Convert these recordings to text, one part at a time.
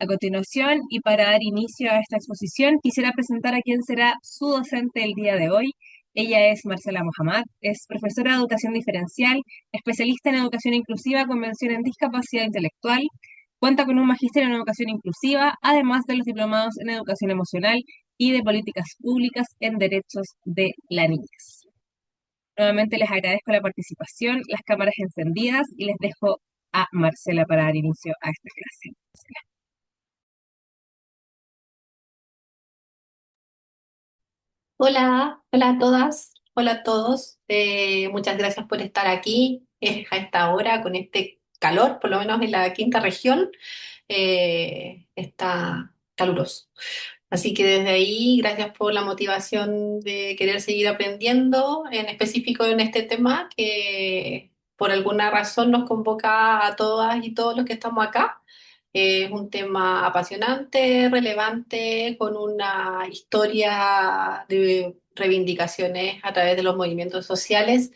A continuación, y para dar inicio a esta exposición, quisiera presentar a quien será su docente el día de hoy. Ella es Marcela Mohamed, es profesora de educación diferencial, especialista en educación inclusiva con mención en discapacidad intelectual, cuenta con un magíster en educación inclusiva, además de los diplomados en educación emocional y de políticas públicas en derechos de la niñez. Nuevamente les agradezco la participación, las cámaras encendidas y les dejo a Marcela para dar inicio a esta clase. Hola, hola a todas, hola a todos. Muchas gracias por estar aquí a esta hora con este calor, por lo menos en la quinta región, está caluroso. Así que desde ahí, gracias por la motivación de querer seguir aprendiendo, en específico en este tema que por alguna razón nos convoca a todas y todos los que estamos acá. Es un tema apasionante, relevante, con una historia de reivindicaciones a través de los movimientos sociales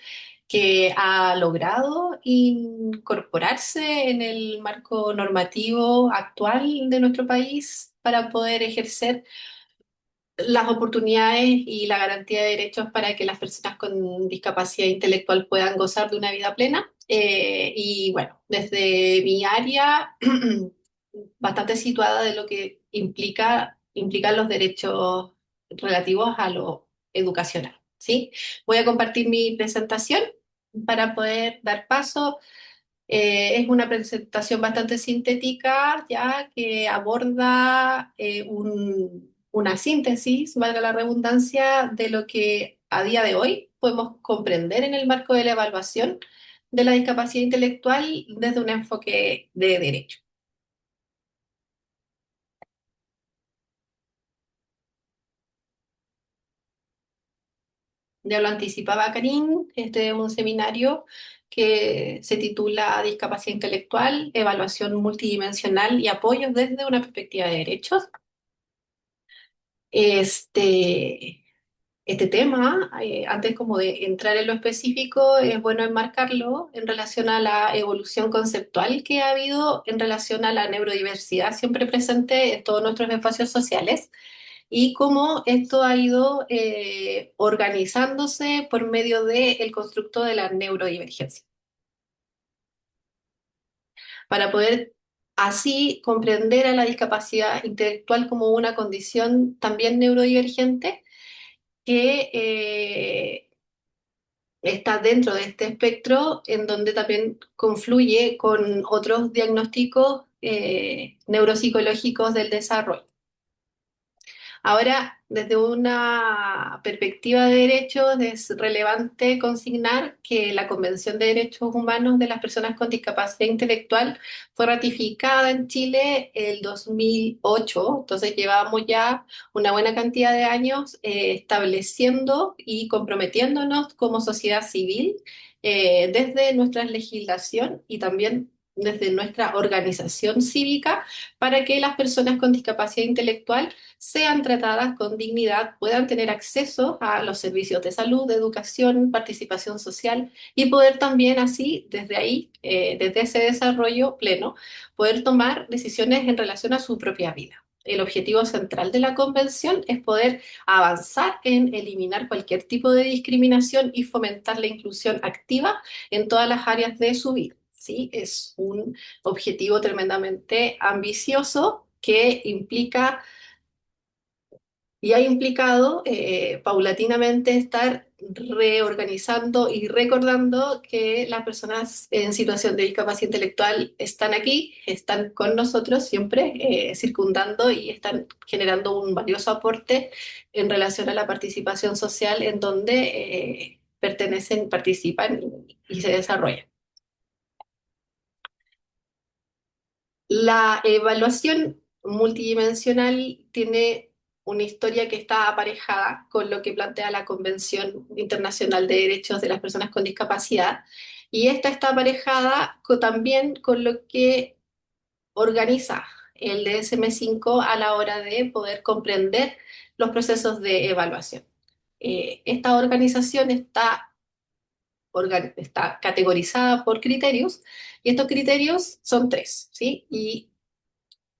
que ha logrado incorporarse en el marco normativo actual de nuestro país para poder ejercer las oportunidades y la garantía de derechos para que las personas con discapacidad intelectual puedan gozar de una vida plena. Y bueno, desde mi área, bastante situada de lo que implican los derechos relativos a lo educacional, ¿sí? Voy a compartir mi presentación para poder dar paso. Es una presentación bastante sintética, ya que aborda una síntesis, valga la redundancia, de lo que a día de hoy podemos comprender en el marco de la evaluación de la discapacidad intelectual desde un enfoque de derecho. Ya lo anticipaba Karim, este es un seminario que se titula Discapacidad intelectual, evaluación multidimensional y apoyos desde una perspectiva de derechos. Este, este tema, antes como de entrar en lo específico, es bueno enmarcarlo en relación a la evolución conceptual que ha habido en relación a la neurodiversidad siempre presente en todos nuestros espacios sociales y cómo esto ha ido organizándose por medio del constructo de la neurodivergencia. Para poder así comprender a la discapacidad intelectual como una condición también neurodivergente que está dentro de este espectro en donde también confluye con otros diagnósticos neuropsicológicos del desarrollo. Ahora, desde una perspectiva de derechos, es relevante consignar que la Convención de Derechos Humanos de las Personas con Discapacidad Intelectual fue ratificada en Chile el 2008, entonces llevamos ya una buena cantidad de años estableciendo y comprometiéndonos como sociedad civil desde nuestra legislación y también desde nuestra organización cívica para que las personas con discapacidad intelectual sean tratadas con dignidad, puedan tener acceso a los servicios de salud, de educación, participación social y poder también así, desde ahí, desde ese desarrollo pleno, poder tomar decisiones en relación a su propia vida. El objetivo central de la convención es poder avanzar en eliminar cualquier tipo de discriminación y fomentar la inclusión activa en todas las áreas de su vida. ¿Sí? Es un objetivo tremendamente ambicioso que implica y ha implicado paulatinamente estar reorganizando y recordando que las personas en situación de discapacidad intelectual están aquí, están con nosotros siempre, circundando y están generando un valioso aporte en relación a la participación social en donde pertenecen, participan y se desarrollan. La evaluación multidimensional tiene una historia que está aparejada con lo que plantea la Convención Internacional de Derechos de las Personas con Discapacidad y esta está aparejada también con lo que organiza el DSM-5 a la hora de poder comprender los procesos de evaluación. Esta organización está categorizada por criterios y estos criterios son tres, ¿sí? Y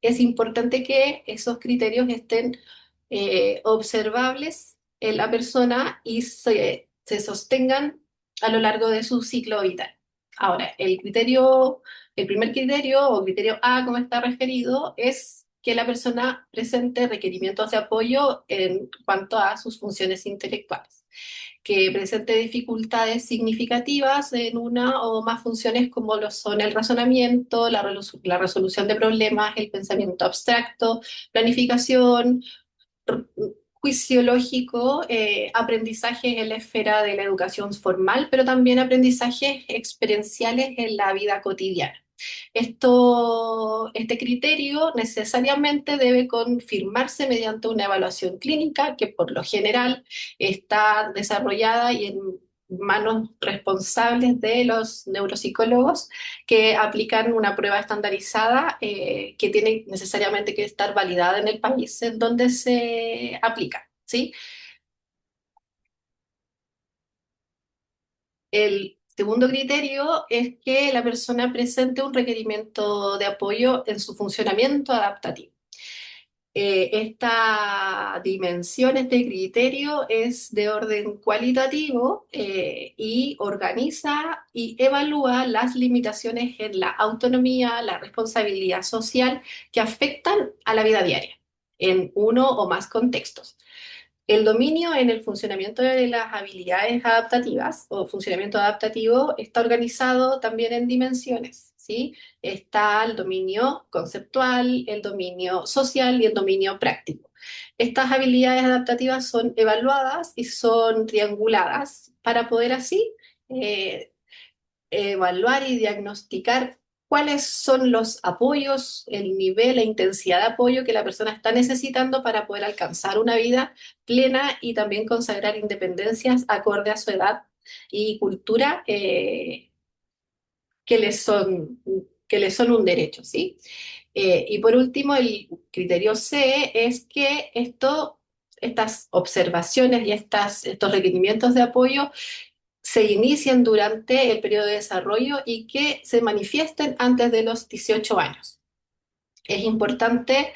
es importante que esos criterios estén observables en la persona y se sostengan a lo largo de su ciclo vital. Ahora, el primer criterio o criterio A, como está referido, es que la persona presente requerimientos de apoyo en cuanto a sus funciones intelectuales, que presente dificultades significativas en una o más funciones como lo son el razonamiento, la resolución de problemas, el pensamiento abstracto, planificación, r- juicio lógico, aprendizajes en la esfera de la educación formal, pero también aprendizajes experienciales en la vida cotidiana. Este criterio necesariamente debe confirmarse mediante una evaluación clínica que por lo general está desarrollada y en manos responsables de los neuropsicólogos que aplican una prueba estandarizada que tiene necesariamente que estar validada en el país en donde se aplica, ¿sí? El segundo criterio es que la persona presente un requerimiento de apoyo en su funcionamiento adaptativo. Esta dimensión, este criterio es de orden cualitativo y organiza y evalúa las limitaciones en la autonomía, la responsabilidad social que afectan a la vida diaria en uno o más contextos. El dominio en el funcionamiento de las habilidades adaptativas o funcionamiento adaptativo está organizado también en dimensiones, ¿sí? Está el dominio conceptual, el dominio social y el dominio práctico. Estas habilidades adaptativas son evaluadas y son trianguladas para poder así eh, evaluar y diagnosticar cuáles son los apoyos, el nivel e intensidad de apoyo que la persona está necesitando para poder alcanzar una vida plena y también consagrar independencias acorde a su edad y cultura que les son, que les son un derecho, ¿sí? Y por último, el criterio C es que estas observaciones y estos requerimientos de apoyo se inician durante el periodo de desarrollo y que se manifiesten antes de los 18 años. Es importante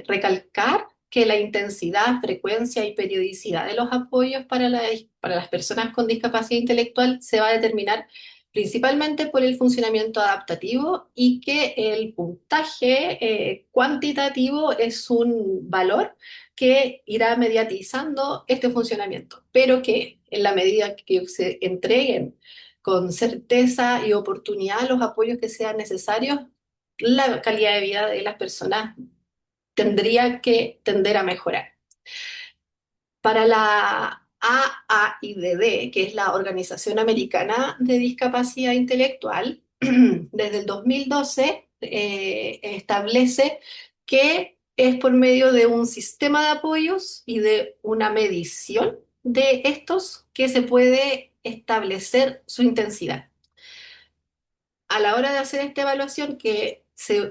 recalcar que la intensidad, frecuencia y periodicidad de los apoyos para las personas con discapacidad intelectual se va a determinar principalmente por el funcionamiento adaptativo y que el puntaje cuantitativo es un valor que irá mediatizando este funcionamiento, pero que en la medida que se entreguen con certeza y oportunidad los apoyos que sean necesarios, la calidad de vida de las personas tendría que tender a mejorar. Para la AAIDD, que es la Organización Americana de Discapacidad Intelectual, desde el 2012 establece que es por medio de un sistema de apoyos y de una medición de estos que se puede establecer su intensidad. A la hora de hacer esta evaluación,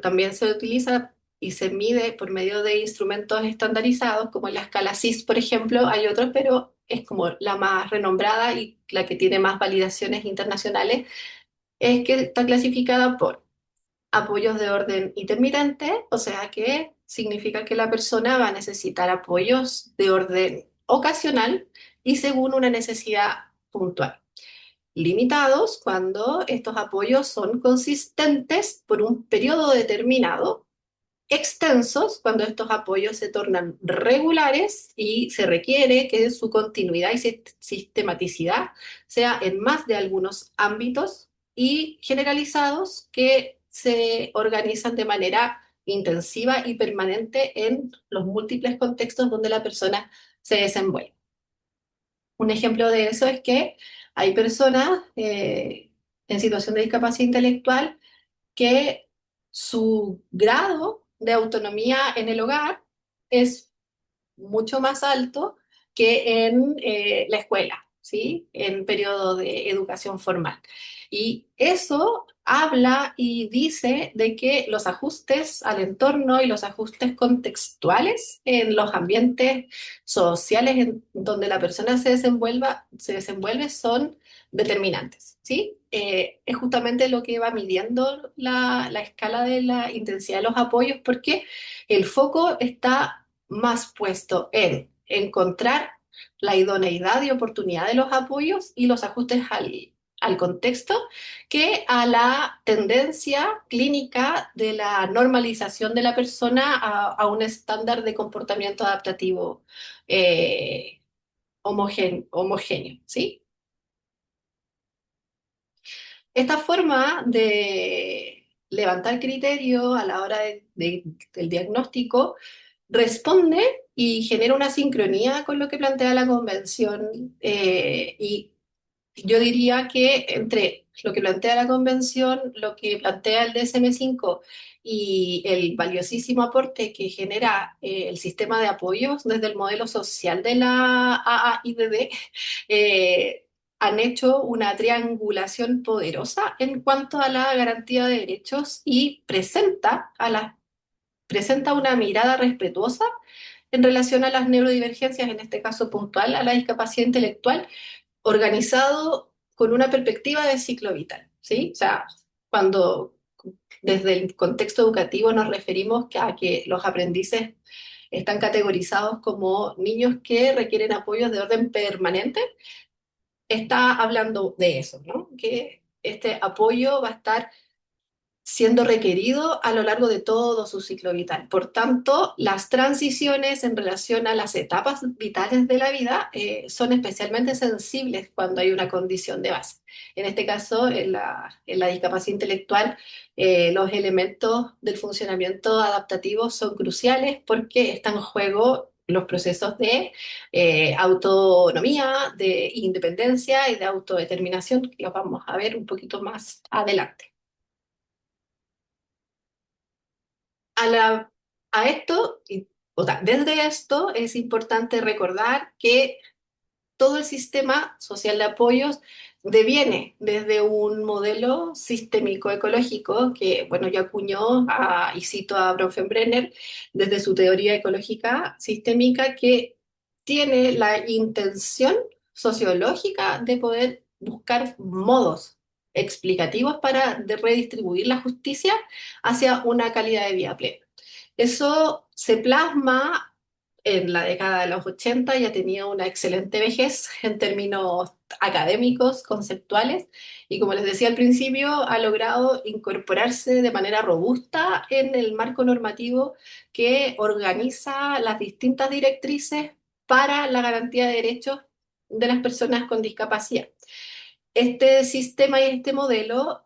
también se utiliza y se mide por medio de instrumentos estandarizados, como la escala CIS, por ejemplo, hay otros, pero es como la más renombrada y la que tiene más validaciones internacionales, es que está clasificada por apoyos de orden intermitente, o sea que significa que la persona va a necesitar apoyos de orden ocasional y según una necesidad puntual. Limitados cuando estos apoyos son consistentes por un periodo determinado, extensos cuando estos apoyos se tornan regulares y se requiere que su continuidad y sistematicidad sea en más de algunos ámbitos, y generalizados que se organizan de manera intensiva y permanente en los múltiples contextos donde la persona se desenvuelve. Un ejemplo de eso es que hay personas en situación de discapacidad intelectual que su grado de autonomía en el hogar es mucho más alto que en la escuela, ¿sí? En periodo de educación formal. Y eso habla y dice de que los ajustes al entorno y los ajustes contextuales en los ambientes sociales en donde la persona se desenvuelve son determinantes, ¿sí? Es justamente lo que va midiendo la escala de la intensidad de los apoyos, porque el foco está más puesto en encontrar la idoneidad y oportunidad de los apoyos y los ajustes al contexto, que a la tendencia clínica de la normalización de la persona a un estándar de comportamiento adaptativo eh, homogéneo, ¿sí? Esta forma de levantar criterio a la hora del diagnóstico responde y genera una sincronía con lo que plantea la convención, y yo diría que entre lo que plantea la convención, lo que plantea el DSM-5 y el valiosísimo aporte que genera el sistema de apoyos desde el modelo social de la AAIBD, eh, han hecho una triangulación poderosa en cuanto a la garantía de derechos y presenta una mirada respetuosa en relación a las neurodivergencias, en este caso puntual a la discapacidad intelectual, organizado con una perspectiva de ciclo vital, ¿sí? O sea, cuando desde el contexto educativo nos referimos a que los aprendices están categorizados como niños que requieren apoyos de orden permanente, está hablando de eso, ¿no? Que este apoyo va a estar siendo requerido a lo largo de todo su ciclo vital. Por tanto, las transiciones en relación a las etapas vitales de la vida son especialmente sensibles cuando hay una condición de base. En este caso, en la discapacidad intelectual, los elementos del funcionamiento adaptativo son cruciales porque están en juego los procesos de autonomía, de independencia y de autodeterminación, que los vamos a ver un poquito más adelante. A, la, a esto, o sea, desde esto es importante recordar que todo el sistema social de apoyos deviene desde un modelo sistémico ecológico que, bueno, yo acuñó y cito a Bronfenbrenner desde su teoría ecológica sistémica, que tiene la intención sociológica de poder buscar modos explicativos para redistribuir la justicia hacia una calidad de vida plena. Eso se plasma en la década de los 80, ya tenía una excelente vejez en términos académicos, conceptuales, y como les decía al principio, ha logrado incorporarse de manera robusta en el marco normativo que organiza las distintas directrices para la garantía de derechos de las personas con discapacidad. Este sistema y este modelo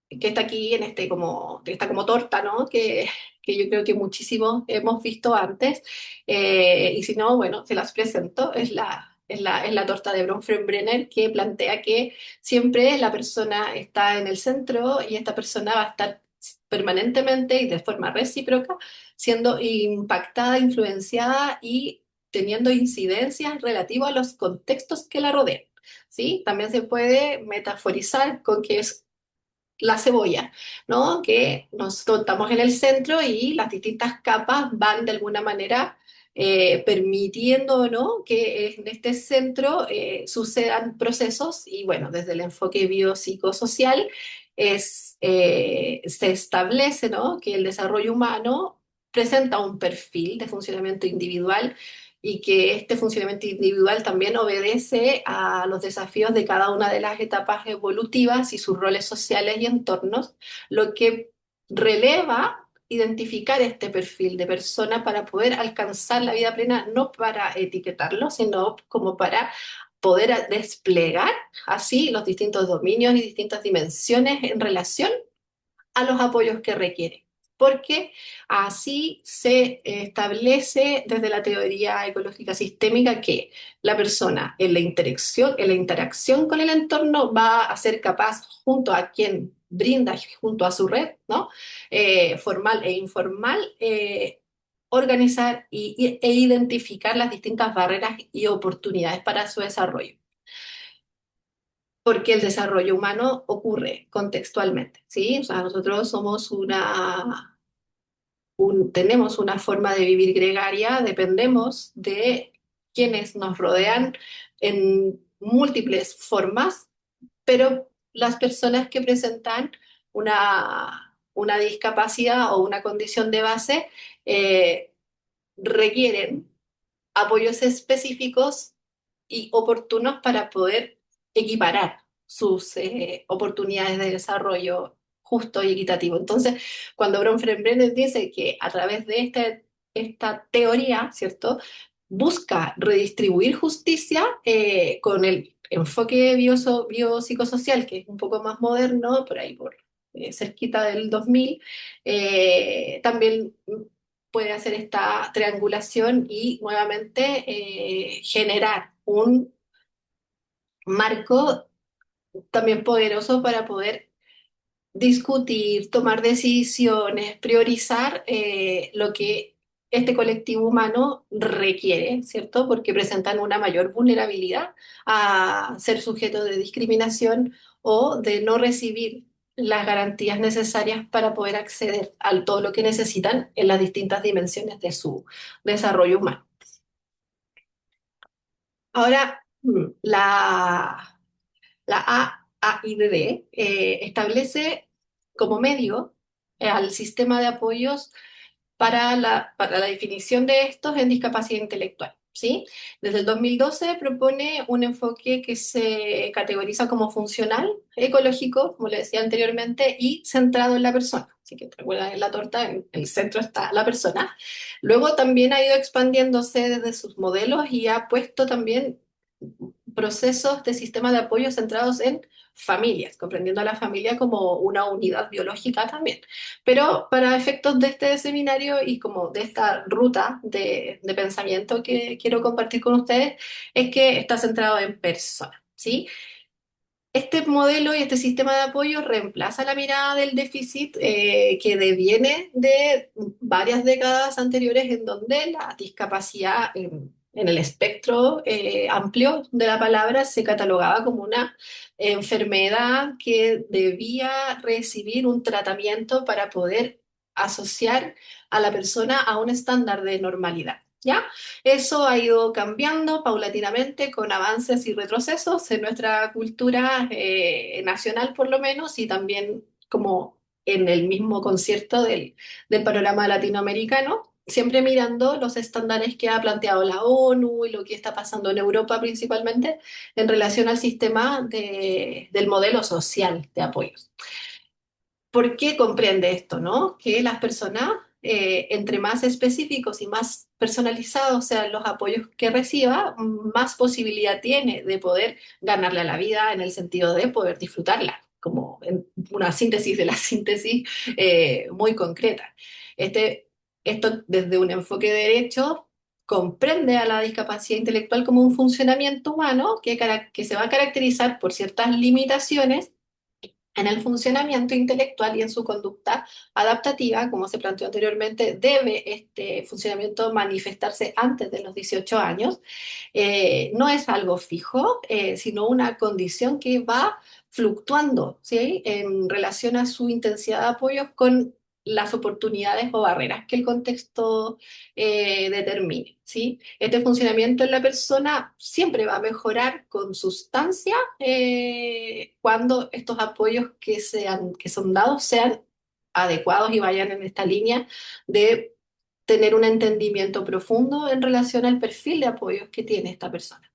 que está aquí en que está como torta, ¿no? Que yo creo que muchísimos hemos visto antes, y si no, bueno, se las presento, es la torta de Bronfenbrenner, que plantea que siempre la persona está en el centro y esta persona va a estar permanentemente y de forma recíproca siendo impactada, influenciada y teniendo incidencias relativas a los contextos que la rodean. ¿Sí? También se puede metaforizar con que es la cebolla, ¿no? Que nosotros estamos en el centro y las distintas capas van de alguna manera permitiendo, ¿no? Que en este centro sucedan procesos y bueno, desde el enfoque biopsicosocial se establece, ¿no? Que el desarrollo humano presenta un perfil de funcionamiento individual y que este funcionamiento individual también obedece a los desafíos de cada una de las etapas evolutivas y sus roles sociales y entornos, lo que releva identificar este perfil de persona para poder alcanzar la vida plena, no para etiquetarlo, sino como para poder desplegar así los distintos dominios y distintas dimensiones en relación a los apoyos que requiere, porque así se establece desde la teoría ecológica sistémica que la persona en la interacción con el entorno va a ser capaz, junto a quien brinda, junto a su red, ¿no? Formal e informal, organizar e identificar las distintas barreras y oportunidades para su desarrollo, porque el desarrollo humano ocurre contextualmente, ¿sí? O sea, nosotros somos tenemos una forma de vivir gregaria, dependemos de quienes nos rodean en múltiples formas pero las personas que presentan una discapacidad o una condición de base requieren apoyos específicos y oportunos para poder equiparar sus oportunidades de desarrollo justo y equitativo. Entonces, cuando Bronfenbrenner dice que a través de esta teoría, ¿cierto? Busca redistribuir justicia con el enfoque biopsicosocial, que es un poco más moderno, por ahí por cerquita del 2000, también puede hacer esta triangulación y nuevamente generar un marco también poderoso para poder discutir, tomar decisiones, priorizar lo que este colectivo humano requiere, ¿cierto? Porque presentan una mayor vulnerabilidad a ser sujetos de discriminación o de no recibir las garantías necesarias para poder acceder a todo lo que necesitan en las distintas dimensiones de su desarrollo humano. Ahora, la AIDD establece como medio al sistema de apoyos para la definición de estos en discapacidad intelectual. ¿Sí? Desde el 2012 propone un enfoque que se categoriza como funcional, ecológico, como le decía anteriormente, y centrado en la persona. Así que recuerda en la torta, en el centro está la persona. Luego también ha ido expandiéndose desde sus modelos y ha puesto también procesos de sistema de apoyo centrados en familias, comprendiendo a la familia como una unidad biológica también. Pero para efectos de este seminario y como de esta ruta de pensamiento que quiero compartir con ustedes, es que está centrado en personas, ¿sí? Este modelo y este sistema de apoyo reemplaza la mirada del déficit que deviene de varias décadas anteriores en donde la discapacidad en el espectro amplio de la palabra se catalogaba como una enfermedad que debía recibir un tratamiento para poder asociar a la persona a un estándar de normalidad. ¿Ya? Eso ha ido cambiando paulatinamente con avances y retrocesos en nuestra cultura nacional, por lo menos, y también como en el mismo concierto del panorama latinoamericano, siempre mirando los estándares que ha planteado la ONU y lo que está pasando en Europa principalmente en relación al sistema del modelo social de apoyos. ¿Por qué comprende esto, no? Que las personas, entre más específicos y más personalizados sean los apoyos que reciba, más posibilidad tiene de poder ganarle a la vida en el sentido de poder disfrutarla, como en una síntesis de la síntesis muy concreta. Este, esto desde un enfoque de derecho comprende a la discapacidad intelectual como un funcionamiento humano que se va a caracterizar por ciertas limitaciones en el funcionamiento intelectual y en su conducta adaptativa, como se planteó anteriormente, debe este funcionamiento manifestarse antes de los 18 años. No es algo fijo, sino una condición que va fluctuando, ¿sí? En relación a su intensidad de apoyo con las oportunidades o barreras que el contexto determine, ¿sí? Este funcionamiento en la persona siempre va a mejorar con sustancia cuando estos apoyos que son dados sean adecuados y vayan en esta línea de tener un entendimiento profundo en relación al perfil de apoyos que tiene esta persona.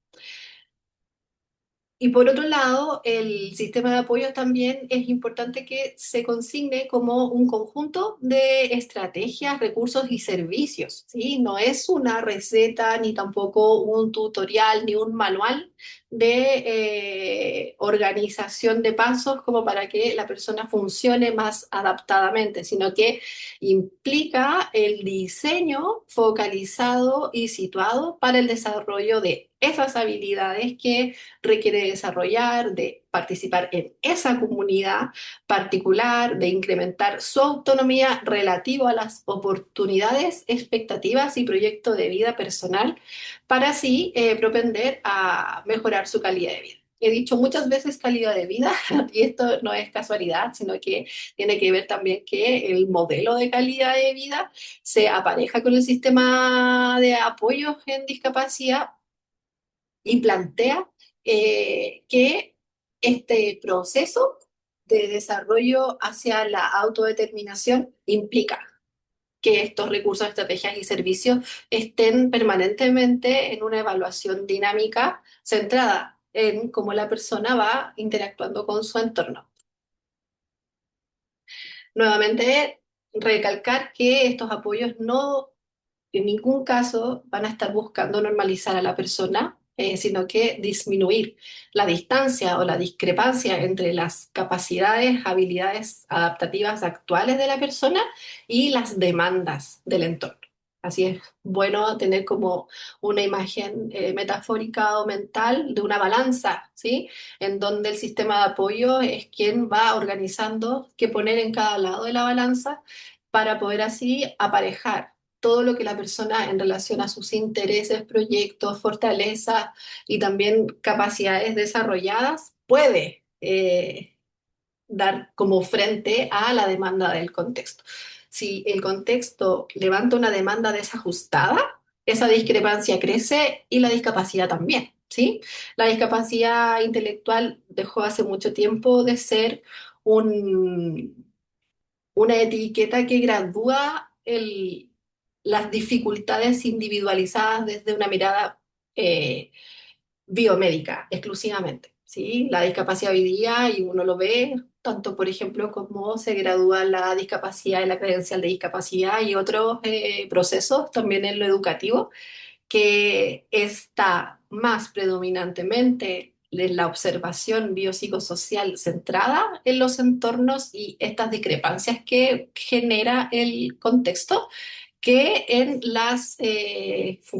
Y por otro lado, el sistema de apoyos también es importante que se consigne como un conjunto de estrategias, recursos y servicios, ¿sí? No es una receta, ni tampoco un tutorial, ni un manual de organización de pasos como para que la persona funcione más adaptadamente, sino que implica el diseño focalizado y situado para el desarrollo de esas habilidades que requiere desarrollar, de participar en esa comunidad particular, de incrementar su autonomía relativo a las oportunidades, expectativas y proyecto de vida personal para así propender a mejorar su calidad de vida. He dicho muchas veces calidad de vida y esto no es casualidad, sino que tiene que ver también que el modelo de calidad de vida se apareja con el sistema de apoyos en discapacidad y plantea que Este proceso de desarrollo hacia la autodeterminación implica que estos recursos, estrategias y servicios estén permanentemente en una evaluación dinámica centrada en cómo la persona va interactuando con su entorno. Nuevamente, recalcar que estos apoyos no en ningún caso van a estar buscando normalizar a la persona, sino que disminuir la distancia o la discrepancia entre las capacidades, habilidades adaptativas actuales de la persona y las demandas del entorno. Así es bueno tener como una imagen metafórica o mental de una balanza, ¿sí? En donde el sistema de apoyo es quien va organizando qué poner en cada lado de la balanza para poder así aparejar todo lo que la persona en relación a sus intereses, proyectos, fortalezas y también capacidades desarrolladas puede dar como frente a la demanda del contexto. Si el contexto levanta una demanda desajustada, esa discrepancia crece y la discapacidad también, ¿sí? La discapacidad intelectual dejó hace mucho tiempo de ser un, una etiqueta que gradúa las dificultades individualizadas desde una mirada eh, biomédica exclusivamente. ¿Sí? La discapacidad hoy día, y uno lo ve, tanto por ejemplo como se gradúa la discapacidad en la credencial de discapacidad y otros procesos también en lo educativo, que está más predominantemente en la observación biopsicosocial centrada en los entornos y estas discrepancias que genera el contexto que en las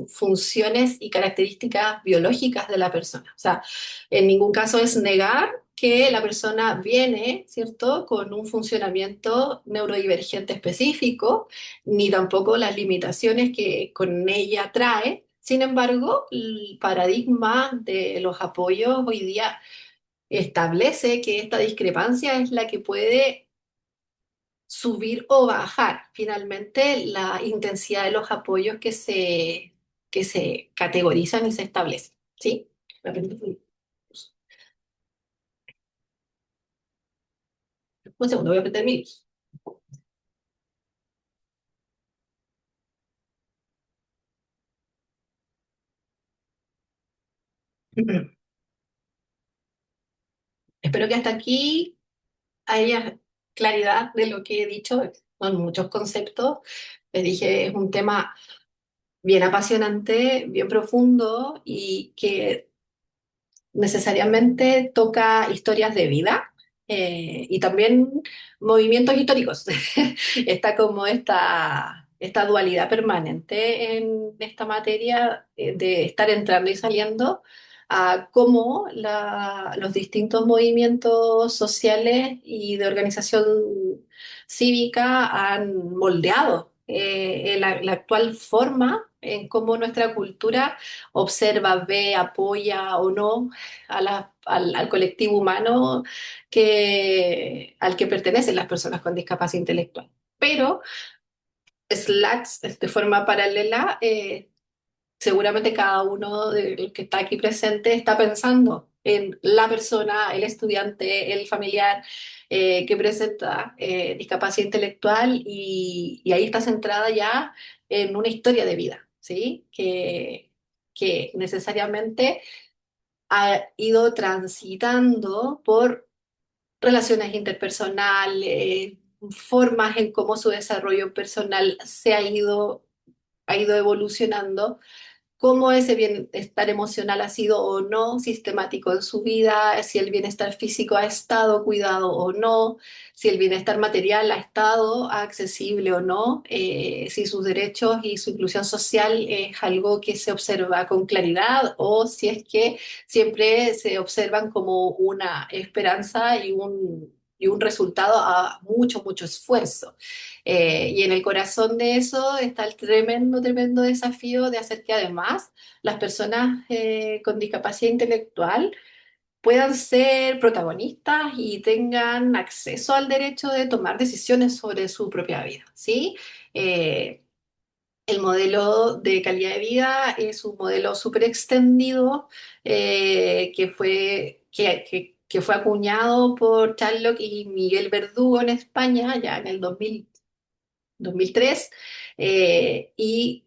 funciones y características biológicas de la persona. O sea, en ningún caso es negar que la persona viene, ¿cierto?, con un funcionamiento neurodivergente específico, ni tampoco las limitaciones que con ella trae. Sin embargo, el paradigma de los apoyos hoy día establece que esta discrepancia es la que puede subir o bajar finalmente la intensidad de los apoyos que se categorizan y se establecen. ¿Sí? Un segundo, voy a apretar mi. Espero que hasta aquí haya claridad de lo que he dicho. Son muchos conceptos. Les dije, es un tema bien apasionante, bien profundo y que necesariamente toca historias de vida y también movimientos históricos. Está como esta dualidad permanente en esta materia de estar entrando y saliendo, a cómo los distintos movimientos sociales y de organización cívica han moldeado la actual forma en cómo nuestra cultura observa, ve, apoya o no al colectivo humano al que pertenecen las personas con discapacidad intelectual. Pero Slacks, de forma paralela, seguramente cada uno de los que está aquí presente está pensando en la persona, el estudiante, el familiar que presenta discapacidad intelectual y ahí está centrada ya en una historia de vida, ¿sí? Que necesariamente ha ido transitando por relaciones interpersonales, formas en cómo su desarrollo personal ha ido evolucionando, cómo ese bienestar emocional ha sido o no sistemático en su vida, si el bienestar físico ha estado cuidado o no, si el bienestar material ha estado accesible o no, si sus derechos y su inclusión social es algo que se observa con claridad o si es que siempre se observan como una esperanza y un resultado a mucho, mucho esfuerzo. Y en el corazón de eso está el tremendo, tremendo desafío de hacer que además las personas con discapacidad intelectual puedan ser protagonistas y tengan acceso al derecho de tomar decisiones sobre su propia vida, ¿sí? Eh, el modelo de calidad de vida es un modelo súper extendido que que fue acuñado por Charlotte y Miguel Verdugo en España, ya en el 2003, y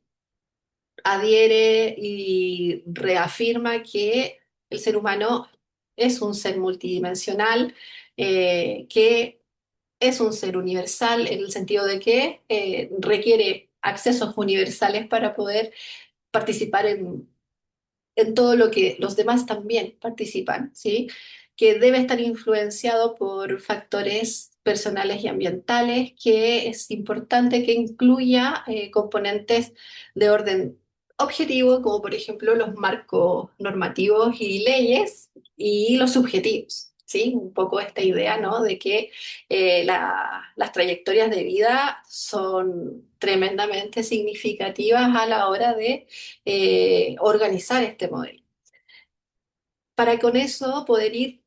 adhiere y reafirma que el ser humano es un ser multidimensional, que es un ser universal en el sentido de que requiere accesos universales para poder participar en todo lo que los demás también participan, ¿sí? Que debe estar influenciado por factores personales y ambientales, que es importante que incluya componentes de orden objetivo, como por ejemplo los marcos normativos y leyes, y los subjetivos. ¿Sí? Un poco esta idea, ¿no? De que las trayectorias de vida son tremendamente significativas a la hora de organizar este modelo. Para con eso poder ir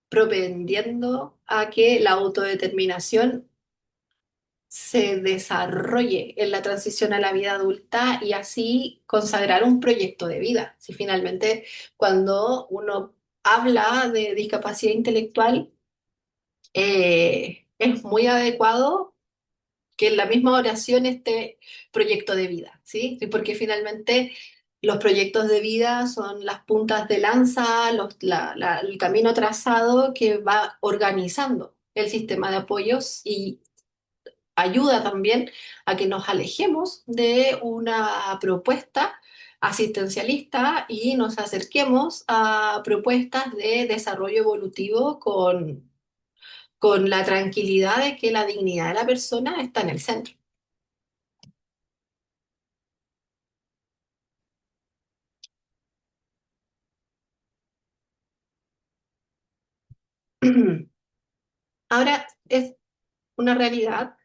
propendiendo a que la autodeterminación se desarrolle en la transición a la vida adulta y así consagrar un proyecto de vida. Si finalmente cuando uno habla de discapacidad intelectual, es muy adecuado que en la misma oración esté proyecto de vida, ¿sí? Sí, porque finalmente los proyectos de vida son las puntas de lanza, el camino trazado que va organizando el sistema de apoyos y ayuda también a que nos alejemos de una propuesta asistencialista y nos acerquemos a propuestas de desarrollo evolutivo con la tranquilidad de que la dignidad de la persona está en el centro. Ahora es una realidad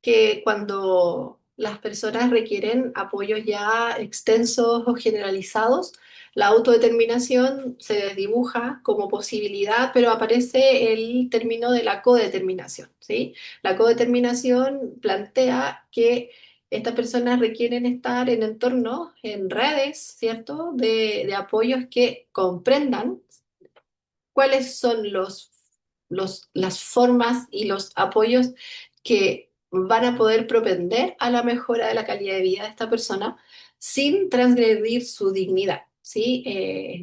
que cuando las personas requieren apoyos ya extensos o generalizados, la autodeterminación se desdibuja como posibilidad, pero aparece el término de la codeterminación, ¿sí? La codeterminación plantea que estas personas requieren estar en entornos, en redes, ¿cierto?, de apoyos que comprendan cuáles son las formas y los apoyos que van a poder propender a la mejora de la calidad de vida de esta persona sin transgredir su dignidad, ¿sí?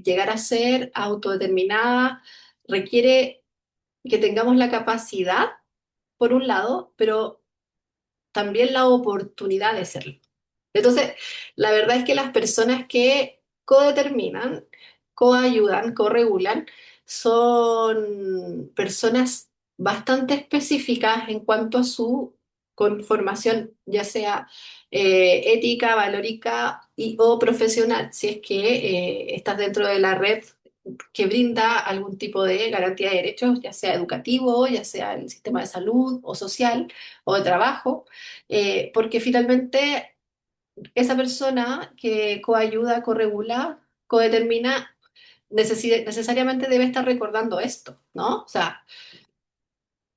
Llegar a ser autodeterminada requiere que tengamos la capacidad, por un lado, pero también la oportunidad de serlo. Entonces, la verdad es que las personas que codeterminan, coayudan, corregulan, son personas bastante específicas en cuanto a su conformación, ya sea ética, valórica y o profesional, si es que estás dentro de la red que brinda algún tipo de garantía de derechos, ya sea educativo, ya sea el sistema de salud o social o de trabajo, porque finalmente esa persona que coayuda, corregula, codetermina, necesariamente debe estar recordando esto, ¿no? O sea,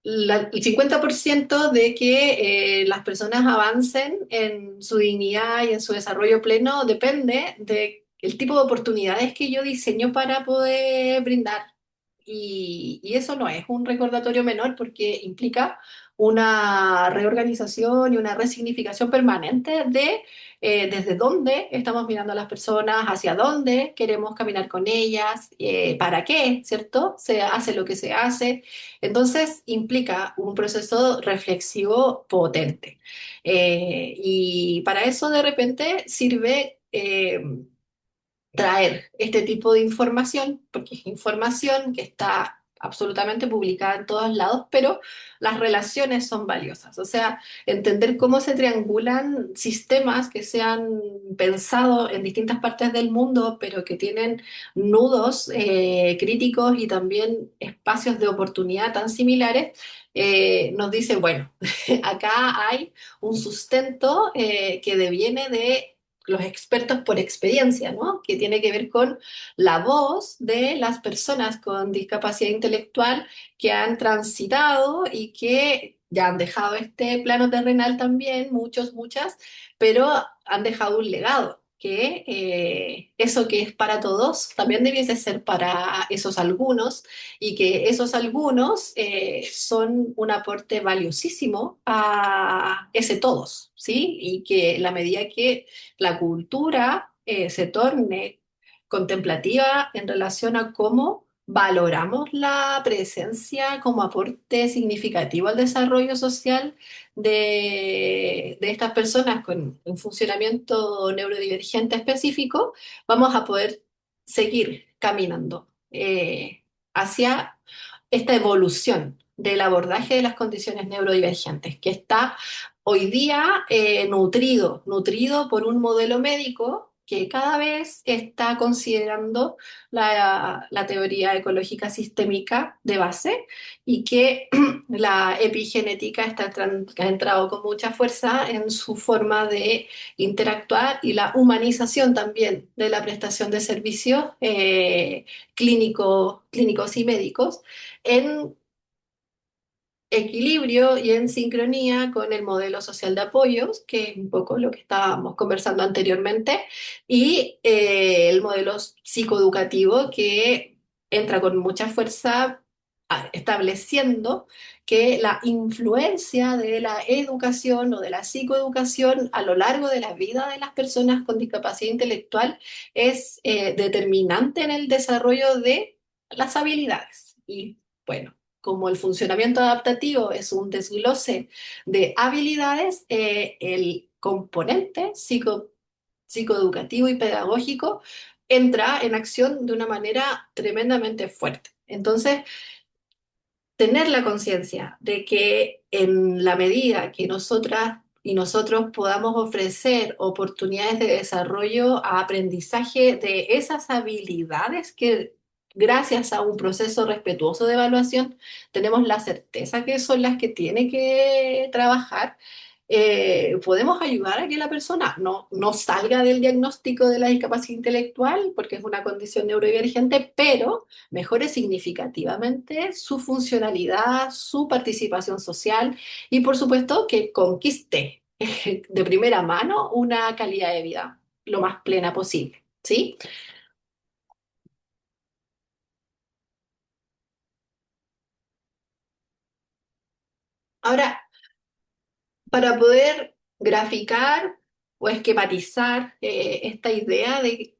el 50% de que las personas avancen en su dignidad y en su desarrollo pleno depende del tipo de oportunidades que yo diseño para poder brindar. Y eso no es un recordatorio menor porque implica una reorganización y una resignificación permanente de desde dónde estamos mirando a las personas, hacia dónde queremos caminar con ellas, para qué, ¿cierto? Se hace lo que se hace. Entonces implica un proceso reflexivo potente. Y para eso de repente sirve traer este tipo de información, porque es información que está absolutamente publicada en todos lados, pero las relaciones son valiosas. O sea, entender cómo se triangulan sistemas que se han pensado en distintas partes del mundo, pero que tienen nudos críticos y también espacios de oportunidad tan similares, nos dice, bueno, acá hay un sustento que deviene de los expertos por experiencia, ¿no? Que tiene que ver con la voz de las personas con discapacidad intelectual que han transitado y que ya han dejado este plano terrenal también, muchos, muchas, pero han dejado un legado. que eso que es para todos también debiese ser para esos algunos y que esos algunos son un aporte valiosísimo a ese todos, ¿sí? Y que en la medida que la cultura se torne contemplativa en relación a cómo valoramos la presencia como aporte significativo al desarrollo social de estas personas con un funcionamiento neurodivergente específico, vamos a poder seguir caminando hacia esta evolución del abordaje de las condiciones neurodivergentes, que está hoy día nutrido por un modelo médico que cada vez está considerando la teoría ecológica sistémica de base y que la epigenética ha entrado con mucha fuerza en su forma de interactuar y la humanización también de la prestación de servicios clínicos y médicos en equilibrio y en sincronía con el modelo social de apoyos, que es un poco lo que estábamos conversando anteriormente, y el modelo psicoeducativo que entra con mucha fuerza estableciendo que la influencia de la educación o de la psicoeducación a lo largo de la vida de las personas con discapacidad intelectual es determinante en el desarrollo de las habilidades. Y bueno, como el funcionamiento adaptativo es un desglose de habilidades, el componente psicoeducativo y pedagógico entra en acción de una manera tremendamente fuerte. Entonces, tener la conciencia de que en la medida que nosotras y nosotros podamos ofrecer oportunidades de desarrollo a aprendizaje de esas habilidades que gracias a un proceso respetuoso de evaluación tenemos la certeza que son las que tiene que trabajar, podemos ayudar a que la persona no salga del diagnóstico de la discapacidad intelectual porque es una condición neurodivergente, pero mejore significativamente su funcionalidad, su participación social y por supuesto que conquiste de primera mano una calidad de vida lo más plena posible, ¿sí? Ahora, para poder graficar o esquematizar esta idea de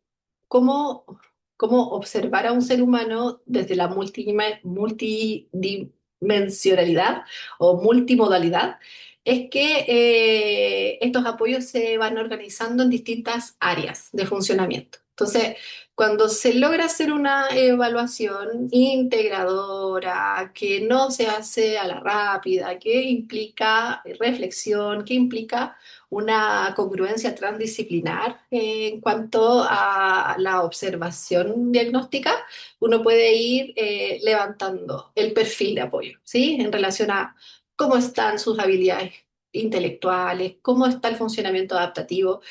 cómo, cómo observar a un ser humano desde la multidimensionalidad o multimodalidad, es que estos apoyos se van organizando en distintas áreas de funcionamiento. Entonces, cuando se logra hacer una evaluación integradora, que no se hace a la rápida, que implica reflexión, que implica una congruencia transdisciplinar en cuanto a la observación diagnóstica, uno puede ir levantando el perfil de apoyo, ¿sí? En relación a cómo están sus habilidades intelectuales, cómo está el funcionamiento adaptativo.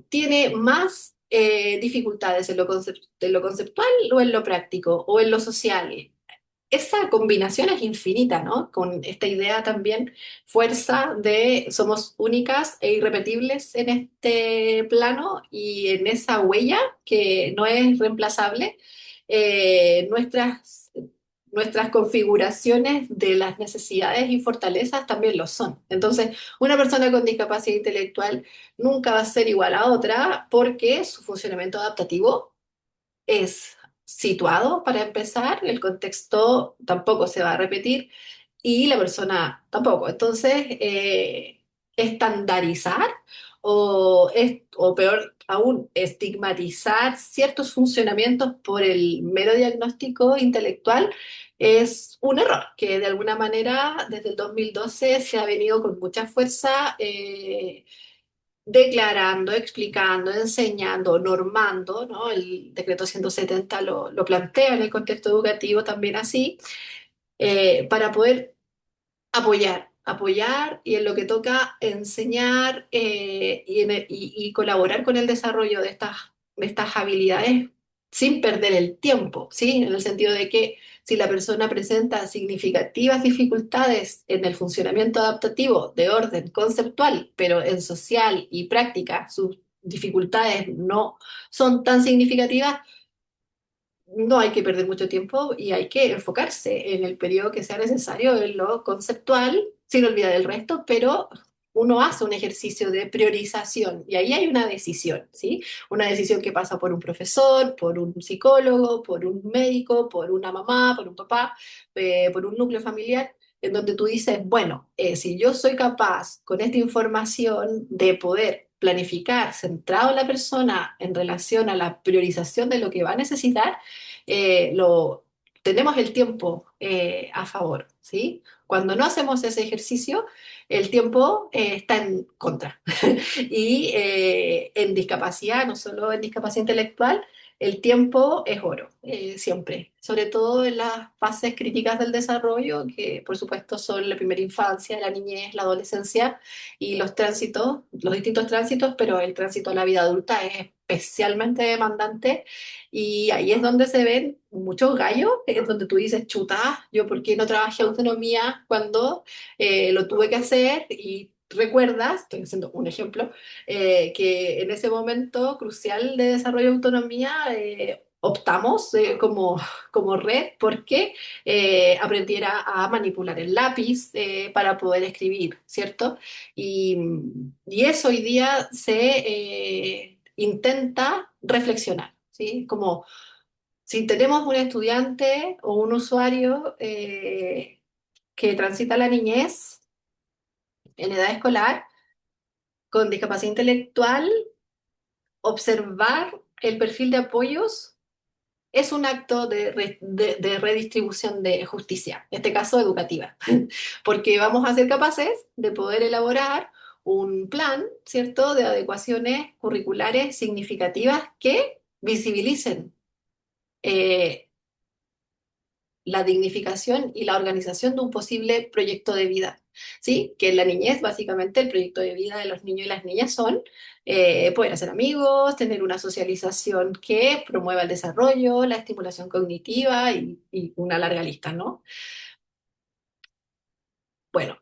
¿Tiene más dificultades en lo conceptual o en lo práctico o en lo social? Esa combinación es infinita, ¿no? Con esta idea también fuerza de somos únicas e irrepetibles en este plano y en esa huella que no es reemplazable, nuestras configuraciones de las necesidades y fortalezas también lo son. Entonces, una persona con discapacidad intelectual nunca va a ser igual a otra porque su funcionamiento adaptativo es situado para empezar, el contexto tampoco se va a repetir y la persona tampoco. Entonces, estandarizar o peor aún, estigmatizar ciertos funcionamientos por el mero diagnóstico intelectual es un error que de alguna manera desde el 2012 se ha venido con mucha fuerza. Declarando, explicando, enseñando, normando, ¿no? El decreto 170 lo plantea en el contexto educativo también así, para poder apoyar y en lo que toca enseñar y colaborar con el desarrollo de estas habilidades sin perder el tiempo, ¿sí? En el sentido de que si la persona presenta significativas dificultades en el funcionamiento adaptativo de orden conceptual, pero en social y práctica, dificultades no son tan significativas, no hay que perder mucho tiempo y hay que enfocarse en el periodo que sea necesario en lo conceptual, sin olvidar el resto, pero uno hace un ejercicio de priorización y ahí hay una decisión, ¿sí? Una decisión que pasa por un profesor, por un psicólogo, por un médico, por una mamá, por un papá, por un núcleo familiar, en donde tú dices, bueno, si yo soy capaz con esta información de poder planificar centrado en la persona en relación a la priorización de lo que va a necesitar, tenemos el tiempo a favor, ¿sí? Cuando no hacemos ese ejercicio, el tiempo está en contra. Y en discapacidad, no solo en discapacidad intelectual, el tiempo es oro, siempre, sobre todo en las fases críticas del desarrollo, que por supuesto son la primera infancia, la niñez, la adolescencia y los tránsitos, los distintos tránsitos, pero el tránsito a la vida adulta es especialmente demandante y ahí es donde se ven muchos gallos, es donde tú dices, chuta, yo por qué no trabajé autonomía cuando lo tuve que hacer y recuerdas, estoy haciendo un ejemplo, que en ese momento crucial de desarrollo de autonomía optamos como red porque aprendiera a manipular el lápiz para poder escribir, ¿cierto? Y, y eso hoy día se intenta reflexionar, ¿sí? Como si tenemos un estudiante o un usuario que transita la niñez en edad escolar con discapacidad intelectual, observar el perfil de apoyos es un acto de redistribución de justicia, en este caso educativa, porque vamos a ser capaces de poder elaborar un plan, ¿cierto?, de adecuaciones curriculares significativas que visibilicen eh, la dignificación y la organización de un posible proyecto de vida. ¿Sí? Que en la niñez, básicamente, el proyecto de vida de los niños y las niñas son poder hacer amigos, tener una socialización que promueva el desarrollo, la estimulación cognitiva y una larga lista, ¿no? Bueno,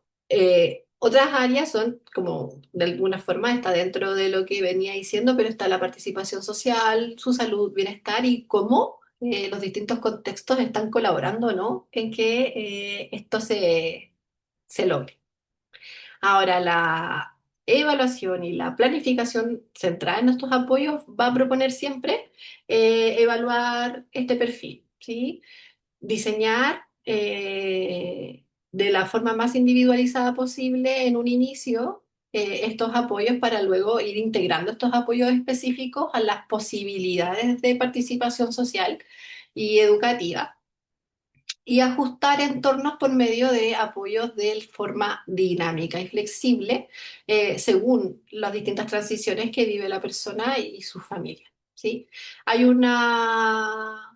otras áreas son, como de alguna forma está dentro de lo que venía diciendo, pero está la participación social, su salud, bienestar y cómo los distintos contextos están colaborando, ¿no? En que esto se logre. Ahora, la evaluación y la planificación centrada en estos apoyos va a proponer siempre evaluar este perfil, ¿sí? Diseñar de la forma más individualizada posible en un inicio estos apoyos para luego ir integrando estos apoyos específicos a las posibilidades de participación social y educativa y ajustar entornos por medio de apoyos de forma dinámica y flexible según las distintas transiciones que vive la persona y su familia, ¿sí? Hay una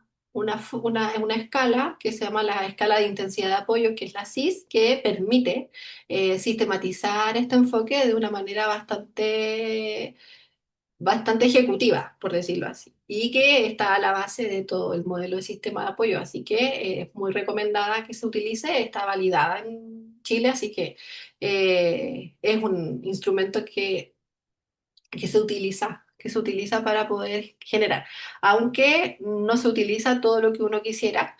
escala que se llama la escala de intensidad de apoyo, que es la SIS, que permite sistematizar este enfoque de una manera bastante ejecutiva, por decirlo así, y que está a la base de todo el modelo de sistema de apoyo, así que es muy recomendada que se utilice, está validada en Chile, así que es un instrumento que se utiliza para poder generar, aunque no se utiliza todo lo que uno quisiera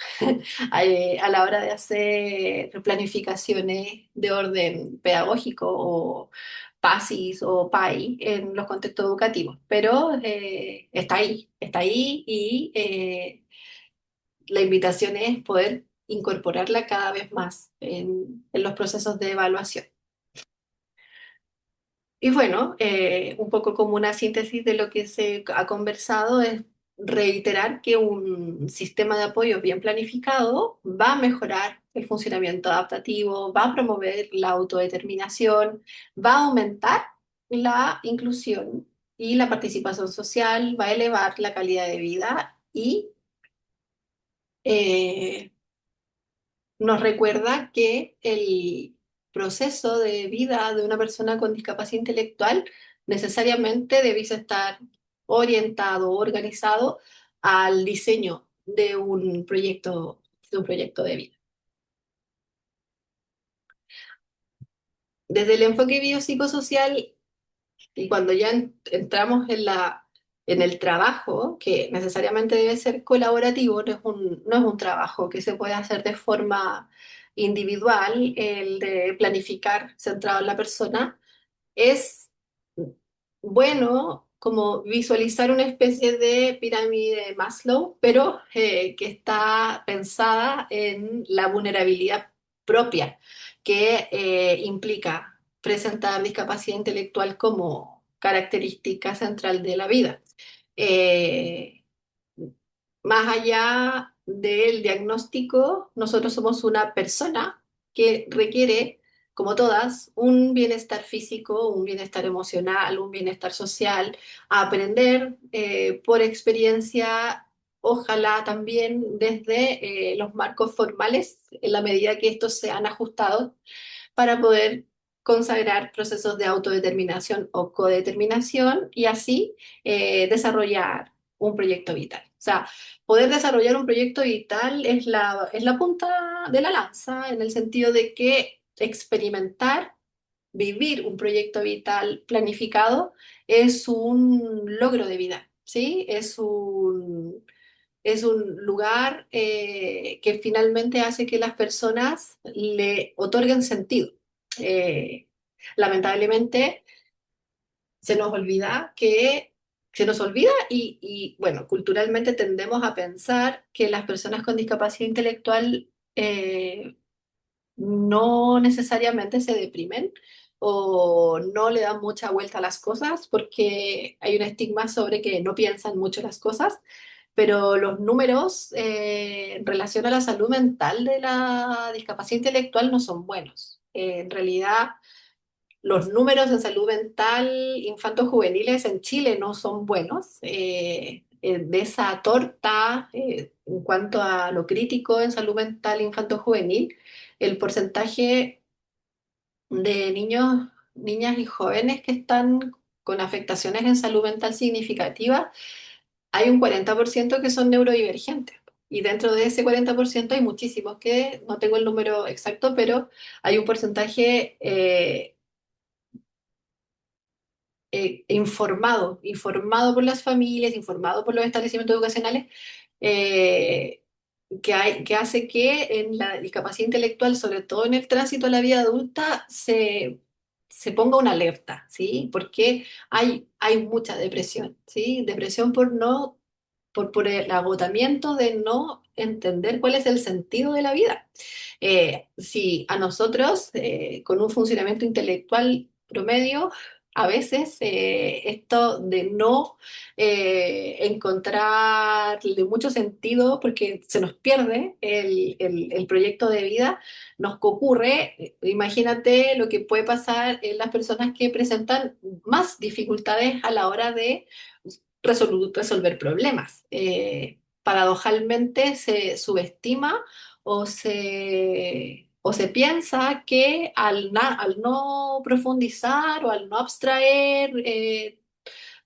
a la hora de hacer planificaciones de orden pedagógico o PASIS o PAI en los contextos educativos, pero está ahí y la invitación es poder incorporarla cada vez más en los procesos de evaluación. Y bueno, un poco como una síntesis de lo que se ha conversado es reiterar que un sistema de apoyo bien planificado va a mejorar el funcionamiento adaptativo, va a promover la autodeterminación, va a aumentar la inclusión y la participación social, va a elevar la calidad de vida y eh, nos recuerda que el proceso de vida de una persona con discapacidad intelectual necesariamente debiese estar orientado, organizado al diseño de un proyecto de vida. Desde el enfoque biopsicosocial Y cuando ya entramos en el trabajo, que necesariamente debe ser colaborativo, no es un trabajo que se puede hacer de forma individual, el de planificar centrado en la persona, es bueno como visualizar una especie de pirámide de Maslow, pero que está pensada en la vulnerabilidad propia, que implica presentar discapacidad intelectual como característica central de la vida. Eh, Más allá del diagnóstico, nosotros somos una persona que requiere, como todas, un bienestar físico, un bienestar emocional, un bienestar social, aprender por experiencia, ojalá también desde los marcos formales, en la medida que estos sean ajustados para poder consagrar procesos de autodeterminación o codeterminación y así desarrollar un proyecto vital. O sea, poder desarrollar un proyecto vital es la punta de la lanza en el sentido de que experimentar, vivir un proyecto vital planificado es un logro de vida, ¿sí? Es un lugar que finalmente hace que las personas le otorguen sentido. Eh, Lamentablemente se nos olvida que se nos olvida bueno, culturalmente tendemos a pensar que las personas con discapacidad intelectual no necesariamente se deprimen o no le dan mucha vuelta a las cosas porque hay un estigma sobre que no piensan mucho las cosas, pero los números en relación a la salud mental de la discapacidad intelectual no son buenos. En realidad, los números en salud mental infanto-juveniles en Chile no son buenos. De esa torta, en cuanto a lo crítico en salud mental infanto-juvenil, el porcentaje de niños, niñas y jóvenes que están con afectaciones en salud mental significativa, hay un 40% que son neurodivergentes. Y dentro de ese 40% hay muchísimos que, no tengo el número exacto, pero hay un porcentaje informado por las familias, informado por los establecimientos educacionales, eh, que hace que en la discapacidad intelectual, sobre todo en el tránsito a la vida adulta, se ponga una alerta, ¿sí? Porque hay mucha depresión, ¿sí? Depresión por el agotamiento de no entender cuál es el sentido de la vida. Si a nosotros, con un funcionamiento intelectual promedio, a veces esto de no encontrarle mucho sentido porque se nos pierde el proyecto de vida, nos ocurre, imagínate lo que puede pasar en las personas que presentan más dificultades a la hora de resolver problemas. Paradojalmente se subestima o se piensa que al no profundizar o al no abstraer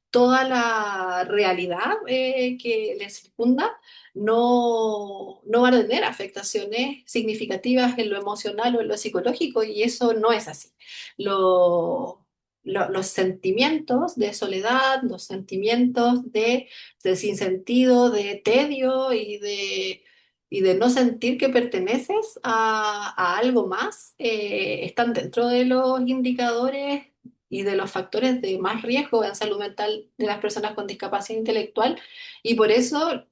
toda la realidad que les circunda, no van a tener afectaciones significativas en lo emocional o en lo psicológico, y eso no es así. Lo- los sentimientos de soledad, los sentimientos de sinsentido, de tedio y de no sentir que perteneces a algo más, están dentro de los indicadores y de los factores de más riesgo en salud mental de las personas con discapacidad intelectual. Y por eso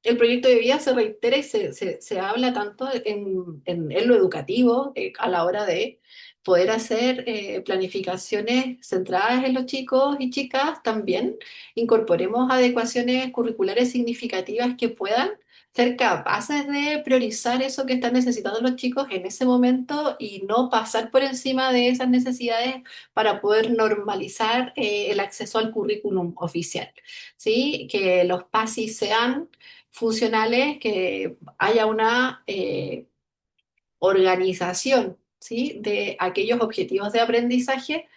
el proyecto de vida se reitera y se habla tanto en lo educativo a la hora de poder hacer planificaciones centradas en los chicos y chicas. También incorporemos adecuaciones curriculares significativas que puedan ser capaces de priorizar eso que están necesitando los chicos en ese momento y no pasar por encima de esas necesidades para poder normalizar el acceso al currículum oficial. ¿Sí? Que los PASI sean funcionales, que haya una organización, ¿sí? De aquellos objetivos de aprendizaje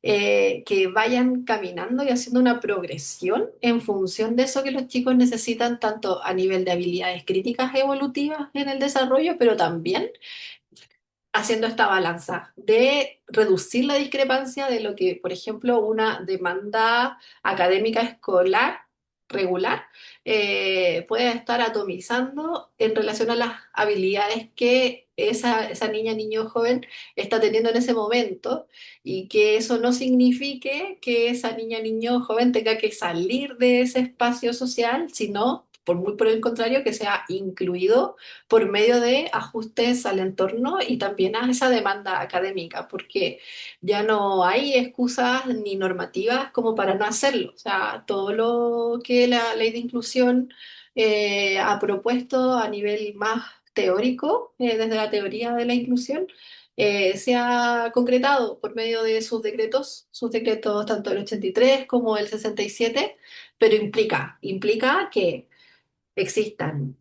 que vayan caminando y haciendo una progresión en función de eso que los chicos necesitan, tanto a nivel de habilidades críticas evolutivas en el desarrollo, pero también haciendo esta balanza de reducir la discrepancia de lo que, por ejemplo, una demanda académica escolar regular puede estar atomizando en relación a las habilidades que esa niña, niño, joven está teniendo en ese momento y que eso no signifique que esa niña, niño, joven tenga que salir de ese espacio social, sino, muy por el contrario, que sea incluido por medio de ajustes al entorno y también a esa demanda académica, porque ya no hay excusas ni normativas como para no hacerlo. O sea, todo lo que la ley de inclusión ha propuesto a nivel más teórico, desde la teoría de la inclusión, se ha concretado por medio de sus decretos tanto el 83 como el 67, pero implica que existan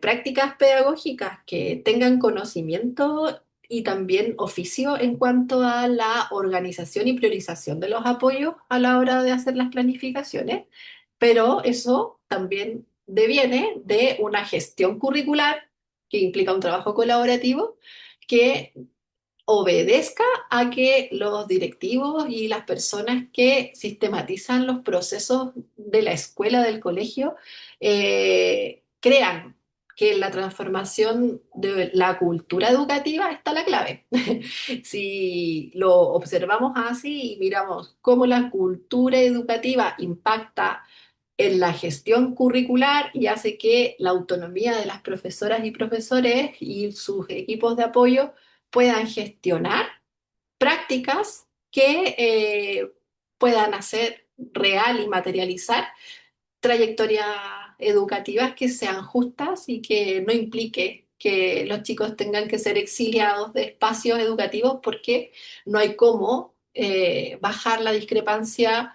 prácticas pedagógicas que tengan conocimiento y también oficio en cuanto a la organización y priorización de los apoyos a la hora de hacer las planificaciones, pero eso también deviene de una gestión curricular que implica un trabajo colaborativo que obedezca a que los directivos y las personas que sistematizan los procesos de la escuela, del colegio, crean que en la transformación de la cultura educativa está la clave. Si lo observamos así y miramos cómo la cultura educativa impacta en la gestión curricular y hace que la autonomía de las profesoras y profesores y sus equipos de apoyo puedan gestionar prácticas que puedan hacer real y materializar trayectorias educativas que sean justas y que no implique que los chicos tengan que ser exiliados de espacios educativos porque no hay cómo bajar la discrepancia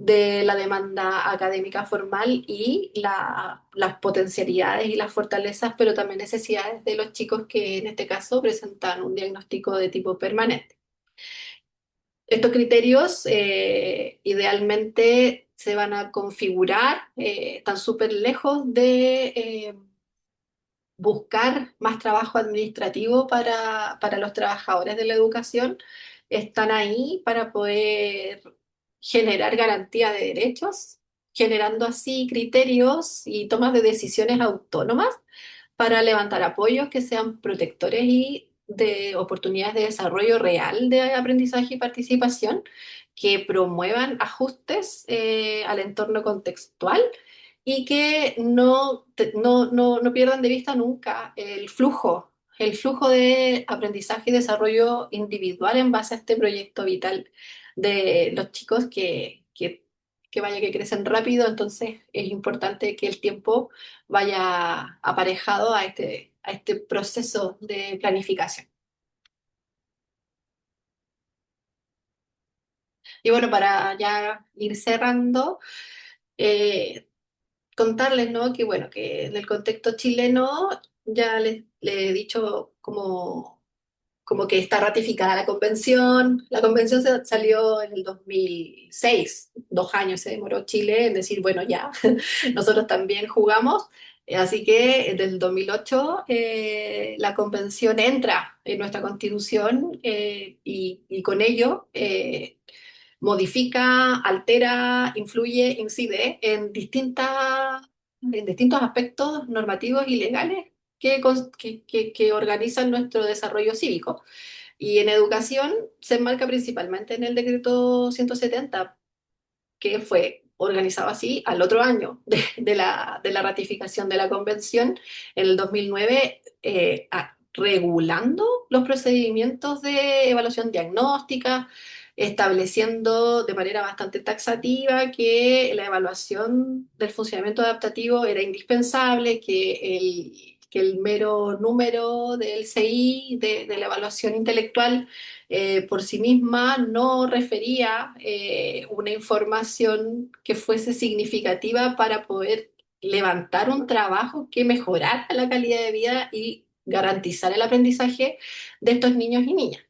de la demanda académica formal y las potencialidades y las fortalezas, pero también necesidades de los chicos que en este caso presentan un diagnóstico de tipo permanente. Estos criterios idealmente se van a configurar, están súper lejos de buscar más trabajo administrativo para los trabajadores de la educación, están ahí para poder generar garantía de derechos, generando así criterios y tomas de decisiones autónomas para levantar apoyos que sean protectores y de oportunidades de desarrollo real de aprendizaje y participación, que promuevan ajustes al entorno contextual y que no pierdan de vista nunca el flujo de aprendizaje y desarrollo individual en base a este proyecto vital de los chicos que vaya que crecen rápido, entonces es importante que el tiempo vaya aparejado a este proceso de planificación. Y bueno, para ya ir cerrando, eh, contarles, ¿no? Que bueno, que en el contexto chileno ya les he dicho como que está ratificada la convención. La convención salió en el 2006, 2 años se demoró Chile en decir, bueno, ya, nosotros también jugamos. Así que desde el 2008 la convención entra en nuestra constitución y con ello modifica, altera, influye, incide en distintos aspectos normativos y legales que organizan nuestro desarrollo cívico. Y en educación se enmarca principalmente en el decreto 170 que fue organizado así al otro año de la ratificación de la convención en el 2009, regulando los procedimientos de evaluación diagnóstica, estableciendo de manera bastante taxativa que la evaluación del funcionamiento adaptativo era indispensable, que el mero número del CI, de la evaluación intelectual, por sí misma no refería una información que fuese significativa para poder levantar un trabajo que mejorara la calidad de vida y garantizar el aprendizaje de estos niños y niñas.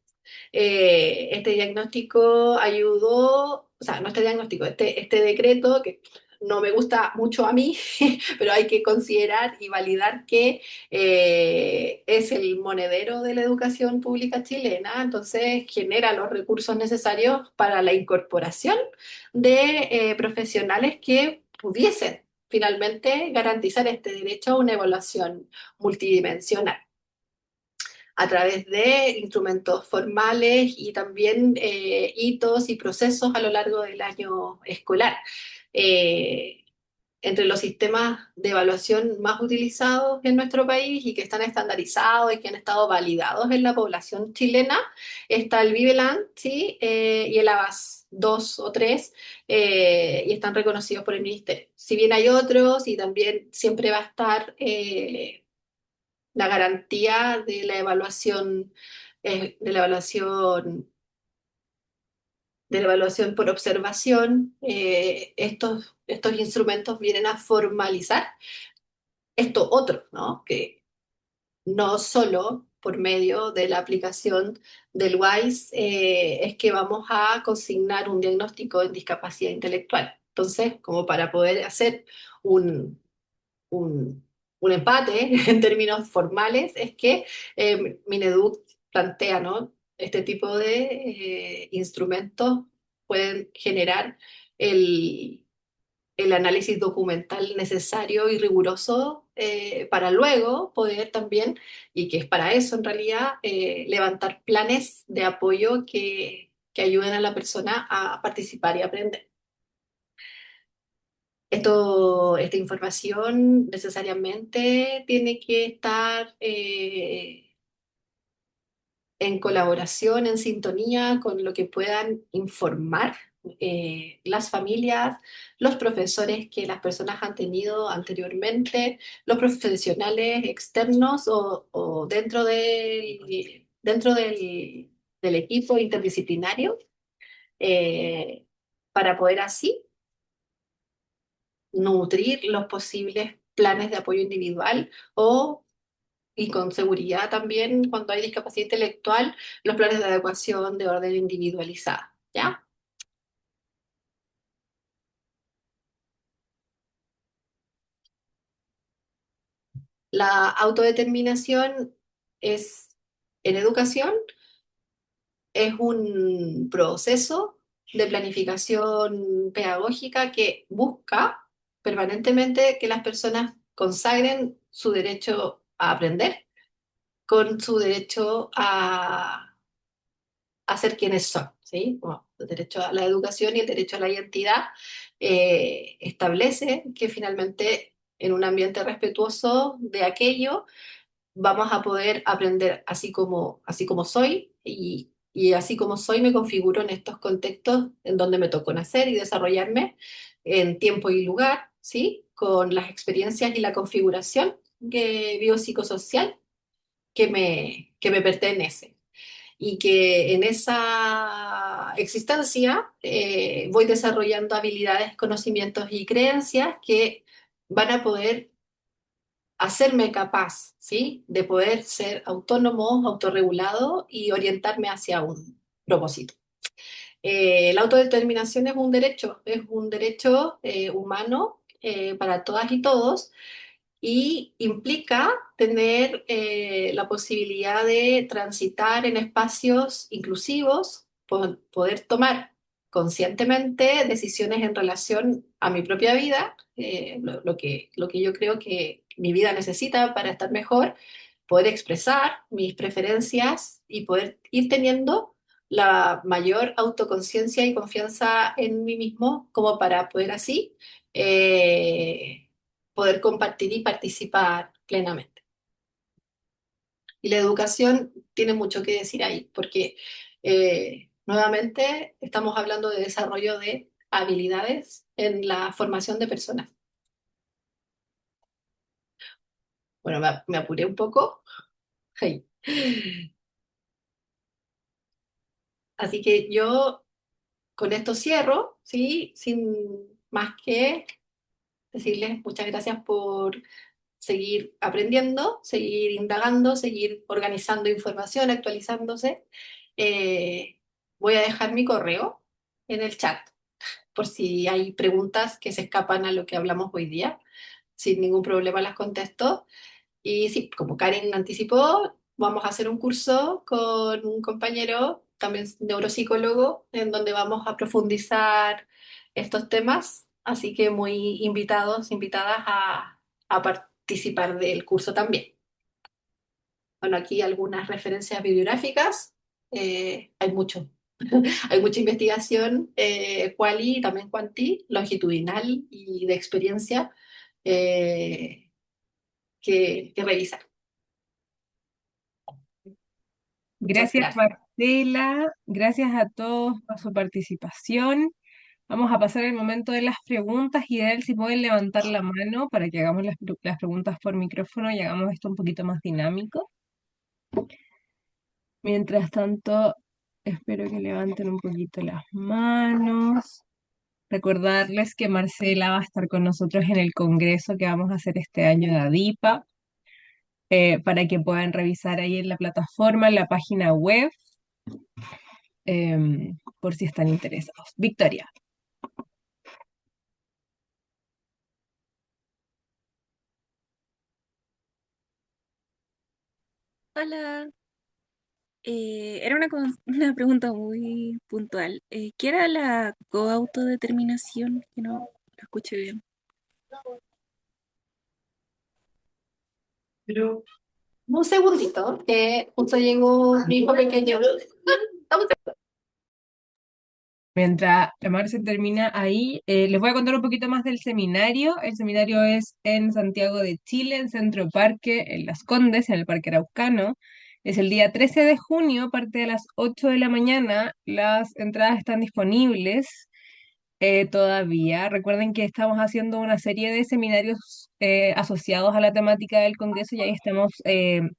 Este diagnóstico ayudó, o sea, no este diagnóstico, este decreto que no me gusta mucho a mí, pero hay que considerar y validar que es el monedero de la educación pública chilena, entonces genera los recursos necesarios para la incorporación de profesionales que pudiesen finalmente garantizar este derecho a una evaluación multidimensional a través de instrumentos formales y también hitos y procesos a lo largo del año escolar. Eh, Entre los sistemas de evaluación más utilizados en nuestro país y que están estandarizados y que han estado validados en la población chilena, está el Viveland, ¿sí? Y el ABAS 2 o 3, y están reconocidos por el Ministerio. Si bien hay otros, y también siempre va a estar la garantía de la evaluación de la evaluación por observación, estos instrumentos vienen a formalizar esto otro, ¿no? Que no solo por medio de la aplicación del WISE es que vamos a consignar un diagnóstico en discapacidad intelectual. Entonces, como para poder hacer un, un, un empate en términos formales, es que Mineduc plantea, ¿no? Este tipo de instrumentos pueden generar el, el análisis documental necesario y riguroso para luego poder también, y que es para eso en realidad, levantar planes de apoyo que ayuden a la persona a participar y aprender. Esta información necesariamente tiene que estar en colaboración, en sintonía con lo que puedan informar las familias, los profesores que las personas han tenido anteriormente, los profesionales externos o del equipo interdisciplinario, eh, para poder así nutrir los posibles planes de apoyo individual o, y con seguridad también, cuando hay discapacidad intelectual, los planes de adecuación de orden individualizada, ¿ya? La autodeterminación es, en educación, es un proceso de planificación pedagógica que busca permanentemente que las personas consagren su derecho a aprender con su derecho a ser quienes son, ¿sí? Como el derecho a la educación y el derecho a la identidad establece que finalmente en un ambiente respetuoso de aquello vamos a poder aprender así como soy y así como soy me configuro en estos contextos en donde me tocó nacer y desarrollarme en tiempo y lugar, ¿sí? Con las experiencias y la configuración biopsicosocial que me pertenece y que en esa existencia voy desarrollando habilidades, conocimientos y creencias que van a poder hacerme capaz, ¿sí? De poder ser autónomo, autorregulado y orientarme hacia un propósito. La autodeterminación es un derecho humano para todas y todos y implica tener la posibilidad de transitar en espacios inclusivos, poder tomar conscientemente decisiones en relación a mi propia vida, lo que yo creo que mi vida necesita para estar mejor, poder expresar mis preferencias y poder ir teniendo la mayor autoconciencia y confianza en mí mismo como para poder así poder compartir y participar plenamente. Y la educación tiene mucho que decir ahí, porque nuevamente estamos hablando de desarrollo de habilidades en la formación de personas. Bueno, me apuré un poco. Ay. Así que yo con esto cierro, ¿sí? Sin más que decirles muchas gracias por seguir aprendiendo, seguir indagando, seguir organizando información, actualizándose. Eh, Voy a dejar mi correo en el chat por si hay preguntas que se escapan a lo que hablamos hoy día. Sin ningún problema las contesto. Y sí, como Karen anticipó, vamos a hacer un curso con un compañero, también neuropsicólogo, en donde vamos a profundizar estos temas. Así que muy invitados, invitadas a participar del curso también. Bueno, aquí algunas referencias bibliográficas. Hay mucho. Hay mucha investigación, quali, también cuanti, longitudinal y de experiencia eh, que revisar. Muchas Gracias, gracias. Marcela. Gracias a todos por su participación. Vamos a pasar el momento de las preguntas. Ideal si pueden levantar la mano para que hagamos las preguntas por micrófono y hagamos esto un poquito más dinámico. Mientras tanto, espero que levanten un poquito las manos. Recordarles que Marcela va a estar con nosotros en el congreso que vamos a hacer este año de ADIPA, para que puedan revisar ahí en la plataforma, en la página web, por si están interesados. Victoria. Hola, era una pregunta muy puntual. ¿Qué era la coautodeterminación? Que no la escuché bien. Pero un segundito, que justo llegó mi hijo pequeño. Dame Mientras la Marce termina ahí, les voy a contar un poquito más del seminario. El seminario es en Santiago de Chile, en Centro Parque, en Las Condes, en el Parque Araucano. Es el día 13 de junio, parte de las 8 de la mañana. Las entradas están disponibles todavía. Recuerden que estamos haciendo una serie de seminarios asociados a la temática del Congreso y ahí estamos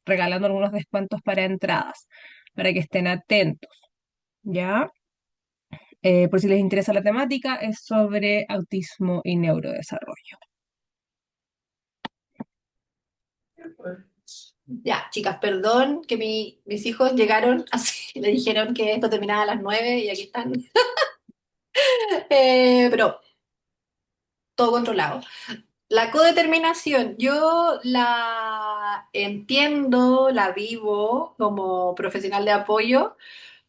regalando algunos descuentos para entradas, para que estén atentos. ¿Ya? Por si les interesa la temática, es sobre autismo y neurodesarrollo. Ya, chicas, perdón que mis hijos llegaron así, le dijeron que esto terminaba a las 9 y aquí están. Pero todo controlado. La codeterminación, yo la entiendo, la vivo como profesional de apoyo,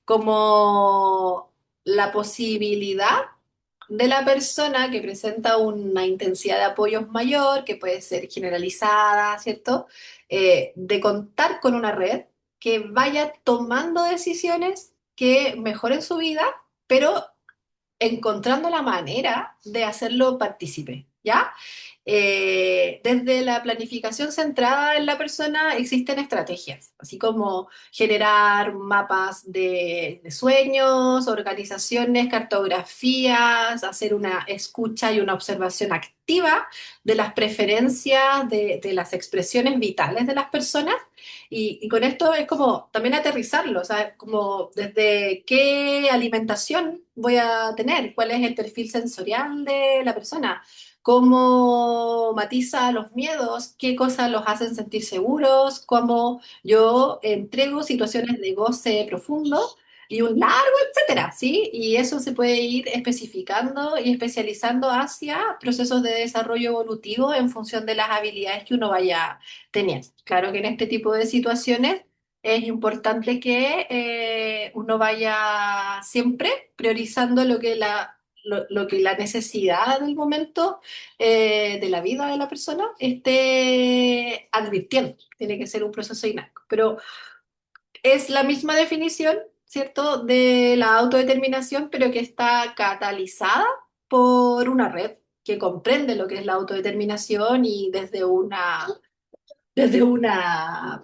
como la posibilidad de la persona que presenta una intensidad de apoyos mayor, que puede ser generalizada, ¿cierto? De contar con una red que vaya tomando decisiones que mejoren su vida, pero encontrando la manera de hacerlo partícipe, ¿ya? Desde la planificación centrada en la persona existen estrategias, así como generar mapas de sueños, organizaciones, cartografías, hacer una escucha y una observación activa de las preferencias, de las expresiones vitales de las personas. Y con esto es como también aterrizarlo, o sea, como desde qué alimentación voy a tener, cuál es el perfil sensorial de la persona, cómo matiza los miedos, qué cosas los hacen sentir seguros, cómo yo entrego situaciones de goce profundo y un largo, etcétera, ¿sí? Y eso se puede ir especificando y especializando hacia procesos de desarrollo evolutivo en función de las habilidades que uno vaya teniendo. Claro que en este tipo de situaciones es importante que uno vaya siempre priorizando lo que la necesidad del momento de la vida de la persona esté advirtiendo. Tiene que ser un proceso dinámico. Pero es la misma definición, ¿cierto?, de la autodeterminación, pero que está catalizada por una red que comprende lo que es la autodeterminación y desde una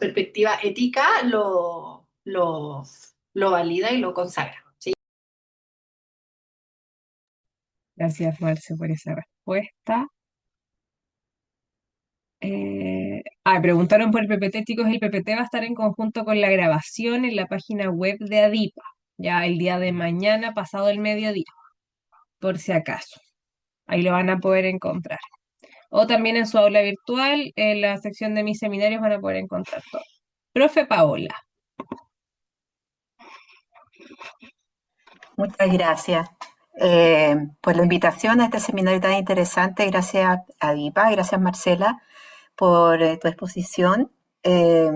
perspectiva ética lo valida y lo consagra. ¿Sí? Gracias, Marce, por esa respuesta. Preguntaron por el PPT, chicos. El PPT va a estar en conjunto con la grabación en la página web de ADIPA, ya el día de mañana, pasado el mediodía, por si acaso. Ahí lo van a poder encontrar. O también en su aula virtual, en la sección de mis seminarios van a poder encontrar todo. Profe Paola. Muchas gracias. por la invitación a este seminario tan interesante. Gracias a Dipa, gracias Marcela por tu exposición, eh,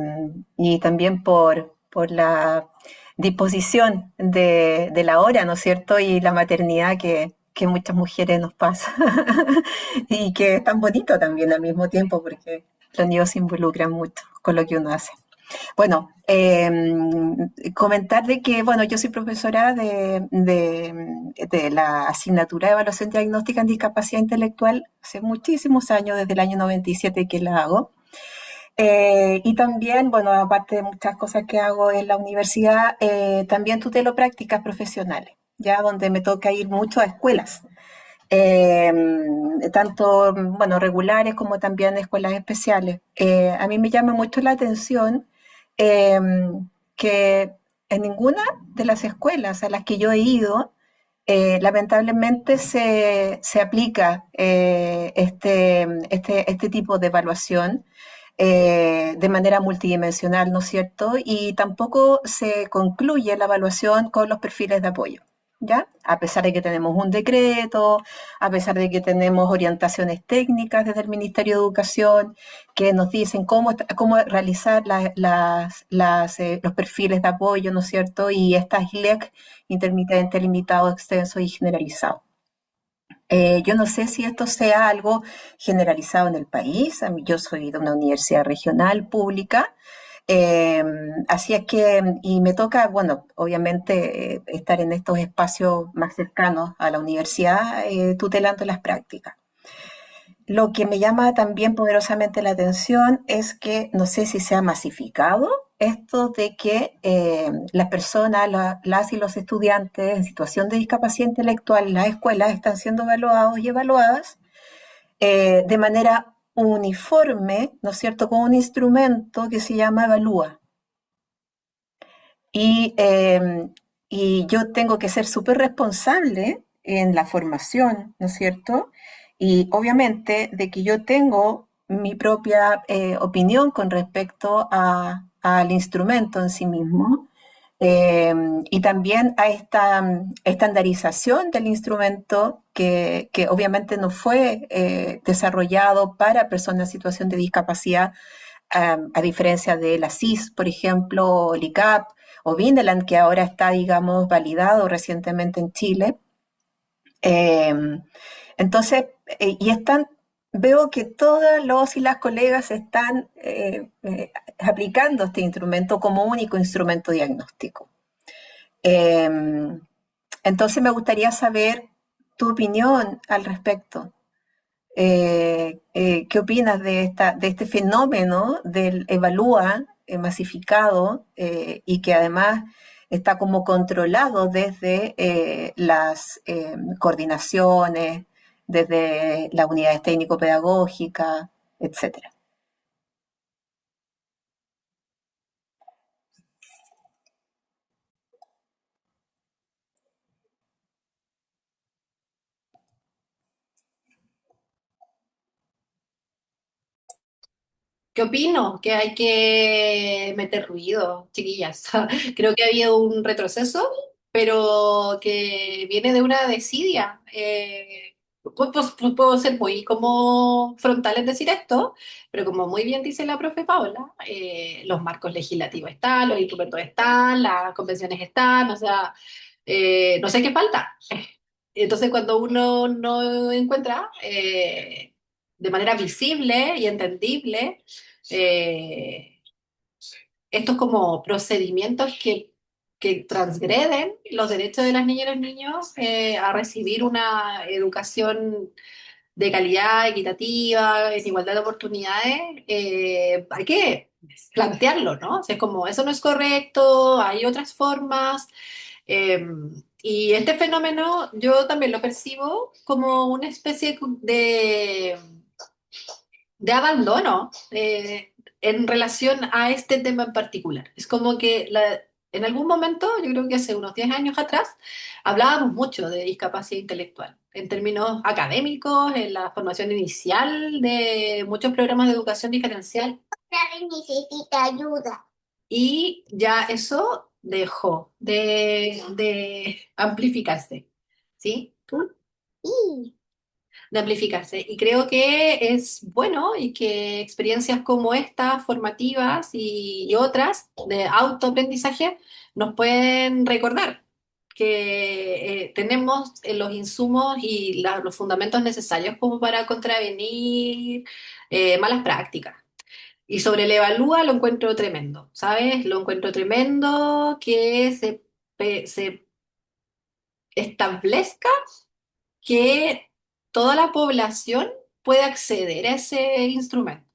y también por la disposición de la hora, ¿no es cierto? Y la maternidad que muchas mujeres nos pasa y que es tan bonito también al mismo tiempo porque los niños se involucran mucho con lo que uno hace. Bueno, comentar de que, bueno, yo soy profesora de la asignatura de evaluación diagnóstica en discapacidad intelectual hace muchísimos años, desde el año 97 que la hago. Y también, bueno, aparte de muchas cosas que hago en la universidad, también tutelo prácticas profesionales, ya donde me toca ir mucho a escuelas, eh, tanto, bueno, regulares como también escuelas especiales. A mí me llama mucho la atención eh, que en ninguna de las escuelas a las que yo he ido, lamentablemente se aplica este tipo de evaluación de manera multidimensional, ¿no es cierto? Y tampoco se concluye la evaluación con los perfiles de apoyo. ¿Ya? A pesar de que tenemos un decreto, a pesar de que tenemos orientaciones técnicas desde el Ministerio de Educación que nos dicen cómo realizar los perfiles de apoyo, ¿no es cierto? Y estas ILEC, intermitente, limitado, extenso y generalizado. Yo no sé si esto sea algo generalizado en el país. Yo soy de una universidad regional pública, eh, así es que, y me toca, bueno, obviamente estar en estos espacios más cercanos a la universidad, tutelando las prácticas. Lo que me llama también poderosamente la atención es que no sé si se ha masificado esto de que las personas, las y los estudiantes en situación de discapacidad intelectual en las escuelas están siendo evaluados y evaluadas de manera uniforme, ¿no es cierto?, con un instrumento que se llama Evalúa. Y, y yo tengo que ser súper responsable en la formación, ¿no es cierto? Y obviamente de que yo tengo mi propia opinión con respecto al instrumento en sí mismo, eh, y también a esta estandarización del instrumento que obviamente no fue desarrollado para personas en situación de discapacidad, a diferencia de la CIS, por ejemplo, o el ICAP, o Vindeland, que ahora está, digamos, validado recientemente en Chile. Eh, entonces, y están, veo que todos los y las colegas están aplicando este instrumento como único instrumento diagnóstico. Eh, entonces, me gustaría saber tu opinión al respecto. ¿Qué opinas de este fenómeno del evalúa masificado y que además está como controlado desde las coordinaciones, desde las unidades técnico-pedagógicas, etcétera? ¿Qué opino? Que hay que meter ruido, chiquillas. Creo que ha habido un retroceso, pero que viene de una desidia. Puedo ser muy como frontal en decir esto, pero como muy bien dice la profe Paola, los marcos legislativos están, los instrumentos están, las convenciones están, o sea, no sé qué falta. Entonces, cuando uno no encuentra de manera visible y entendible eh, estos como procedimientos que transgreden los derechos de las niñas y los niños a recibir una educación de calidad, equitativa, en igualdad de oportunidades, hay que plantearlo, ¿no? O sea, es como, eso no es correcto, hay otras formas. eh, y este fenómeno yo también lo percibo como una especie de abandono en relación a este tema en particular. Es como que en algún momento, yo creo que hace unos 10 años atrás, hablábamos mucho de discapacidad intelectual en términos académicos, en la formación inicial de muchos programas de educación diferencial. Nadie necesita ayuda. Y ya eso dejó de amplificarse. ¿sí? Y de amplificarse. Y creo que es bueno y que experiencias como estas, formativas y otras de autoaprendizaje, nos pueden recordar que tenemos los insumos y los fundamentos necesarios como para contravenir malas prácticas. Y sobre el evalúa lo encuentro tremendo, ¿sabes? Lo encuentro tremendo que se establezca que toda la población puede acceder a ese instrumento.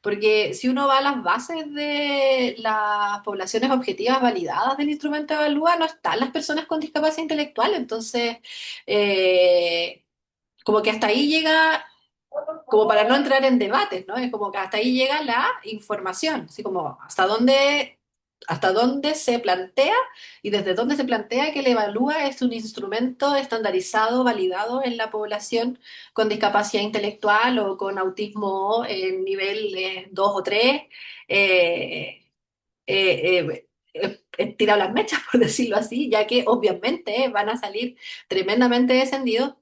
Porque si uno va a las bases de las poblaciones objetivas validadas del instrumento de evalúa, no están las personas con discapacidad intelectual. Entonces, eh, como que hasta ahí llega, como para no entrar en debates, ¿no? Es como que hasta ahí llega la información, así como hasta dónde se plantea y desde dónde se plantea que el evalúa es un instrumento estandarizado, validado en la población con discapacidad intelectual o con autismo en nivel 2 o 3. eh, tirado las mechas, por decirlo así, ya que obviamente van a salir tremendamente descendidos.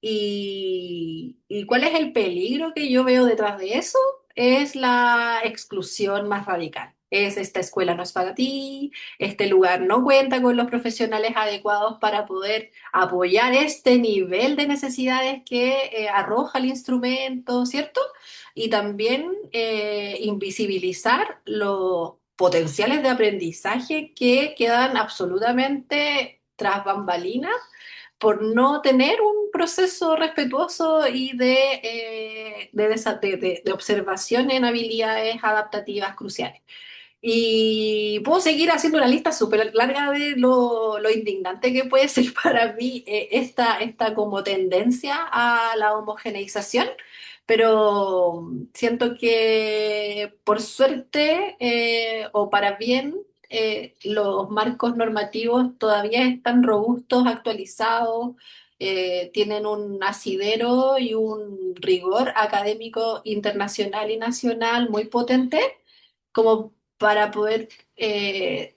¿Y cuál es el peligro que yo veo detrás de eso? Es la exclusión más radical. Es esta escuela no es para ti, este lugar no cuenta con los profesionales adecuados para poder apoyar este nivel de necesidades que arroja el instrumento, ¿cierto? Y también invisibilizar los potenciales de aprendizaje que quedan absolutamente tras bambalinas por no tener un proceso respetuoso y de observación en habilidades adaptativas cruciales. Y puedo seguir haciendo una lista súper larga de lo indignante que puede ser para mí esta como tendencia a la homogeneización, pero siento que por suerte o para bien, los marcos normativos todavía están robustos, actualizados, tienen un asidero y un rigor académico internacional y nacional muy potente como para poder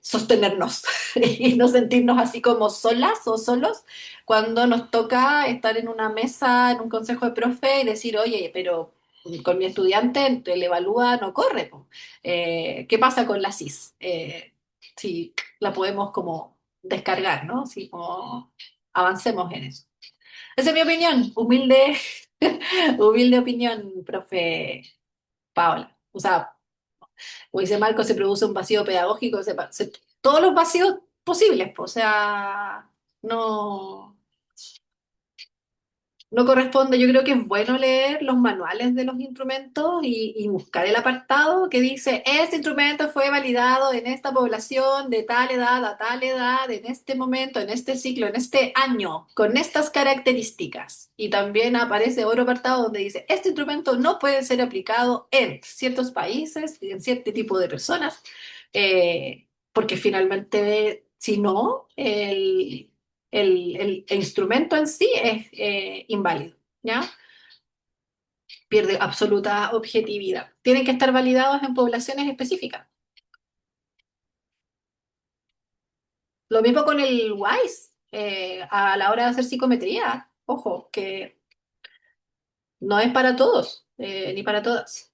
sostenernos y no sentirnos así como solas o solos cuando nos toca estar en una mesa, en un consejo de profe y decir, oye, pero con mi estudiante el evalúa no corre, po. ¿Qué pasa con la CIS? Si la podemos como descargar, ¿no? Si como avancemos en eso. Esa es mi opinión, humilde, humilde opinión, profe Paola. O sea, como dice Marco, se produce un vacío pedagógico, todos los vacíos posibles, po. O sea, no, no corresponde. Yo creo que es bueno leer los manuales de los instrumentos y buscar el apartado que dice, este instrumento fue validado en esta población de tal edad a tal edad, en este momento, en este ciclo, en este año, con estas características. Y también aparece otro apartado donde dice, este instrumento no puede ser aplicado en ciertos países, en cierto tipo de personas, porque finalmente, si no, el instrumento en sí es inválido, ¿ya? Pierde absoluta objetividad. Tienen que estar validados en poblaciones específicas. Lo mismo con el WISE, a la hora de hacer psicometría. Ojo, que no es para todos, ni para todas.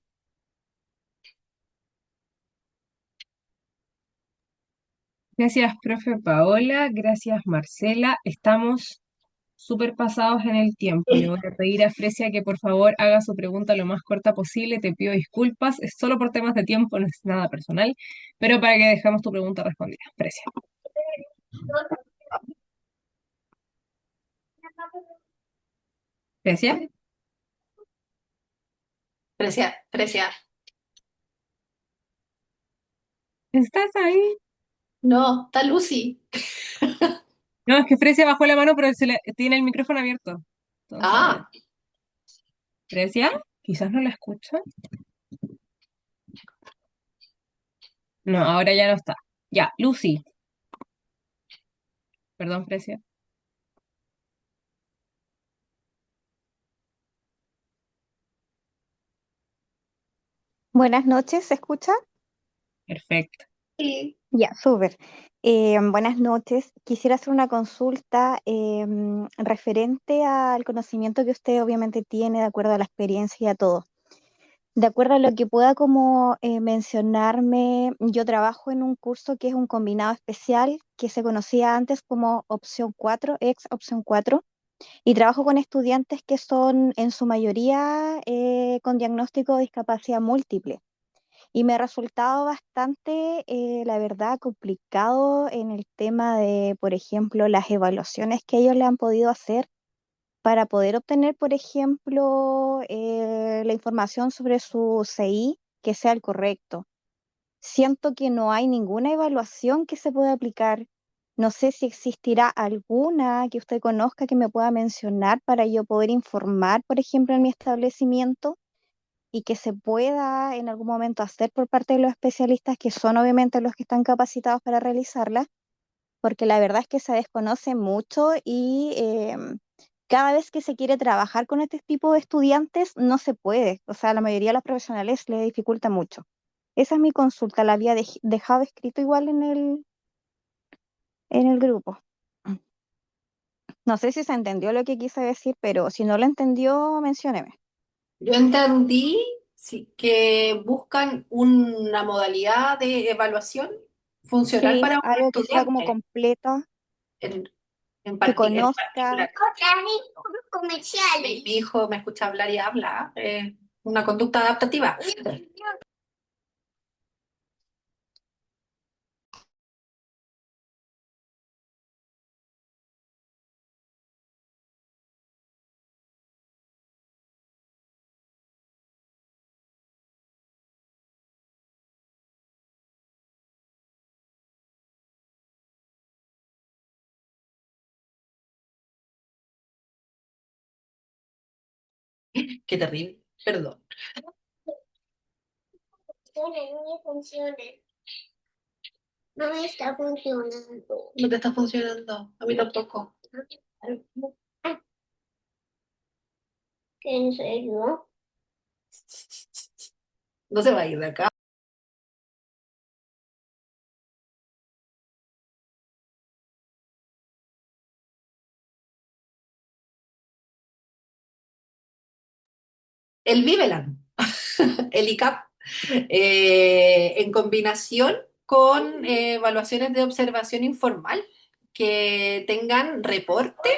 Gracias, profe Paola. Gracias, Marcela. Estamos súper pasados en el tiempo. Le voy a pedir a Fresia que por favor haga su pregunta lo más corta posible. Te pido disculpas. Es solo por temas de tiempo, no es nada personal, pero para que dejemos tu pregunta respondida. Fresia. Fresia, Precia, precia. ¿estás ahí? No, está Lucy. No, es que Fresia bajó la mano, pero tiene el micrófono abierto. Entonces, a ver. Ah, Fresia, quizás no la escucha. No, ahora ya no está. Ya, Lucy. Perdón, Fresia. Buenas noches, ¿se escucha? Perfecto. sí. Ya, súper. Buenas noches. Quisiera hacer una consulta referente al conocimiento que usted obviamente tiene de acuerdo a la experiencia y a todo. De acuerdo a lo que pueda como mencionarme, yo trabajo en un curso que es un combinado especial que se conocía antes como opción 4, ex opción 4, y trabajo con estudiantes que son en su mayoría con diagnóstico de discapacidad múltiple. Y me ha resultado bastante, la verdad, complicado en el tema de, por ejemplo, las evaluaciones que ellos le han podido hacer para poder obtener, por ejemplo, la información sobre su CI que sea el correcto. Siento que no hay ninguna evaluación que se pueda aplicar. No sé si existirá alguna que usted conozca que me pueda mencionar para yo poder informar, por ejemplo, en mi establecimiento y que se pueda en algún momento hacer por parte de los especialistas, que son obviamente los que están capacitados para realizarla, porque la verdad es que se desconoce mucho y cada vez que se quiere trabajar con este tipo de estudiantes no se puede. O sea, la mayoría de los profesionales le dificulta mucho. Esa es mi consulta, la había dejado escrito igual en el grupo. No sé si se entendió lo que quise decir, pero si no lo entendió, mencióneme. Yo entendí sí, que buscan una modalidad de evaluación funcional Sí, para un algo que sea como estudiante completo, en, que en conozca. particular. Mi hijo me escucha hablar y habla, una conducta adaptativa. Qué terrible, perdón. No me está funcionando. No te está funcionando, a mí tampoco. ¿En serio? No se va a ir de acá. El Viveland, el ICAP, en combinación con evaluaciones de observación informal que tengan reporte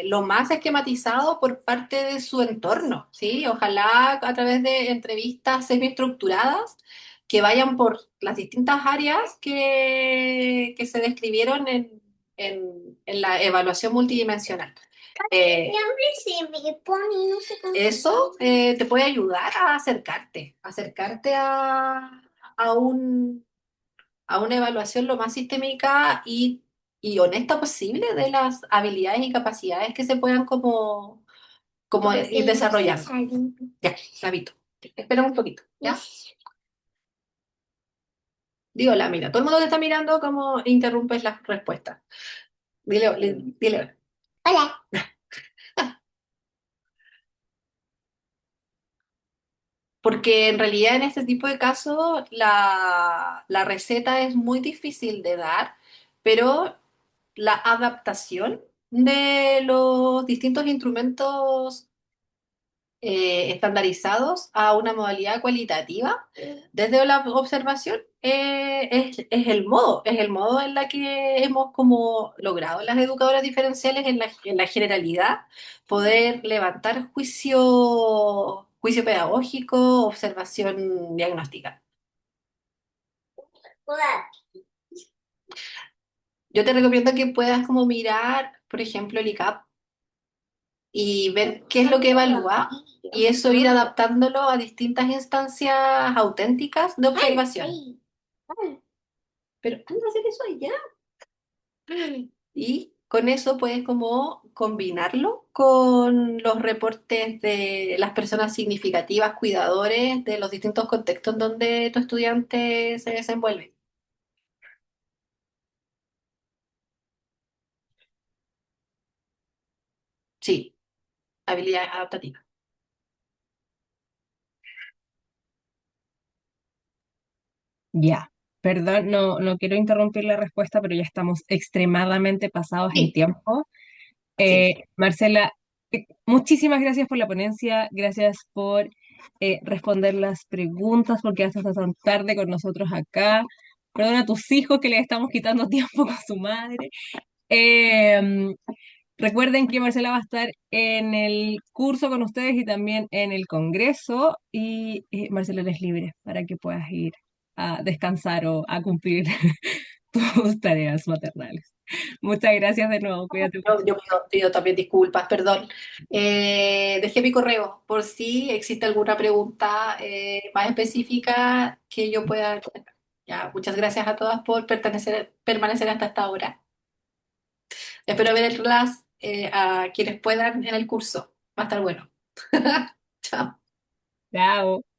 lo más esquematizado por parte de su entorno, ¿sí? Ojalá a través de entrevistas semiestructuradas que vayan por las distintas áreas que se describieron en la evaluación multidimensional. Siempre se me pone y no sé cómo. Eso te puede ayudar a acercarte a a una evaluación lo más sistémica y honesta posible de las habilidades y capacidades que se puedan como ir desarrollando. Ya, Gabito, espera un poquito, ¿ya? Digo, mira, todo el mundo te está mirando como interrumpes las respuestas. Dile. Hola. Porque en realidad en este tipo de casos la receta es muy difícil de dar, pero la adaptación de los distintos instrumentos estandarizados a una modalidad cualitativa desde la observación es el modo en la que hemos como logrado las educadoras diferenciales en la generalidad poder levantar juicio pedagógico, observación diagnóstica. Yo te recomiendo que puedas como mirar, por ejemplo, el ICAP y ver qué es lo que evalúa y eso ir adaptándolo a distintas instancias auténticas de observación. Pero anda a hacer eso allá. Y con eso puedes como combinarlo con los reportes de las personas significativas, cuidadores de los distintos contextos en donde tu estudiante se desenvuelve. Sí, habilidades adaptativas. Ya. Perdón, no quiero interrumpir la respuesta, pero ya estamos extremadamente pasados en Sí, tiempo. sí. Marcela, muchísimas gracias por la ponencia, gracias por responder las preguntas, porque hasta tan tarde con nosotros acá. Perdona a tus hijos que les estamos quitando tiempo con su madre. Eh, Recuerden que Marcela va a estar en el curso con ustedes y también en el congreso. Y Marcela, eres libre para que puedas ir a descansar o a cumplir tus tareas maternales. Muchas gracias de nuevo, cuídate mucho. Yo pido también disculpas, perdón. Dejé mi correo por si existe alguna pregunta más específica que yo pueda contestar. Ya, muchas gracias a todas por permanecer hasta esta hora. Espero verlas a quienes puedan en el curso. Va a estar bueno. Chao. Chao.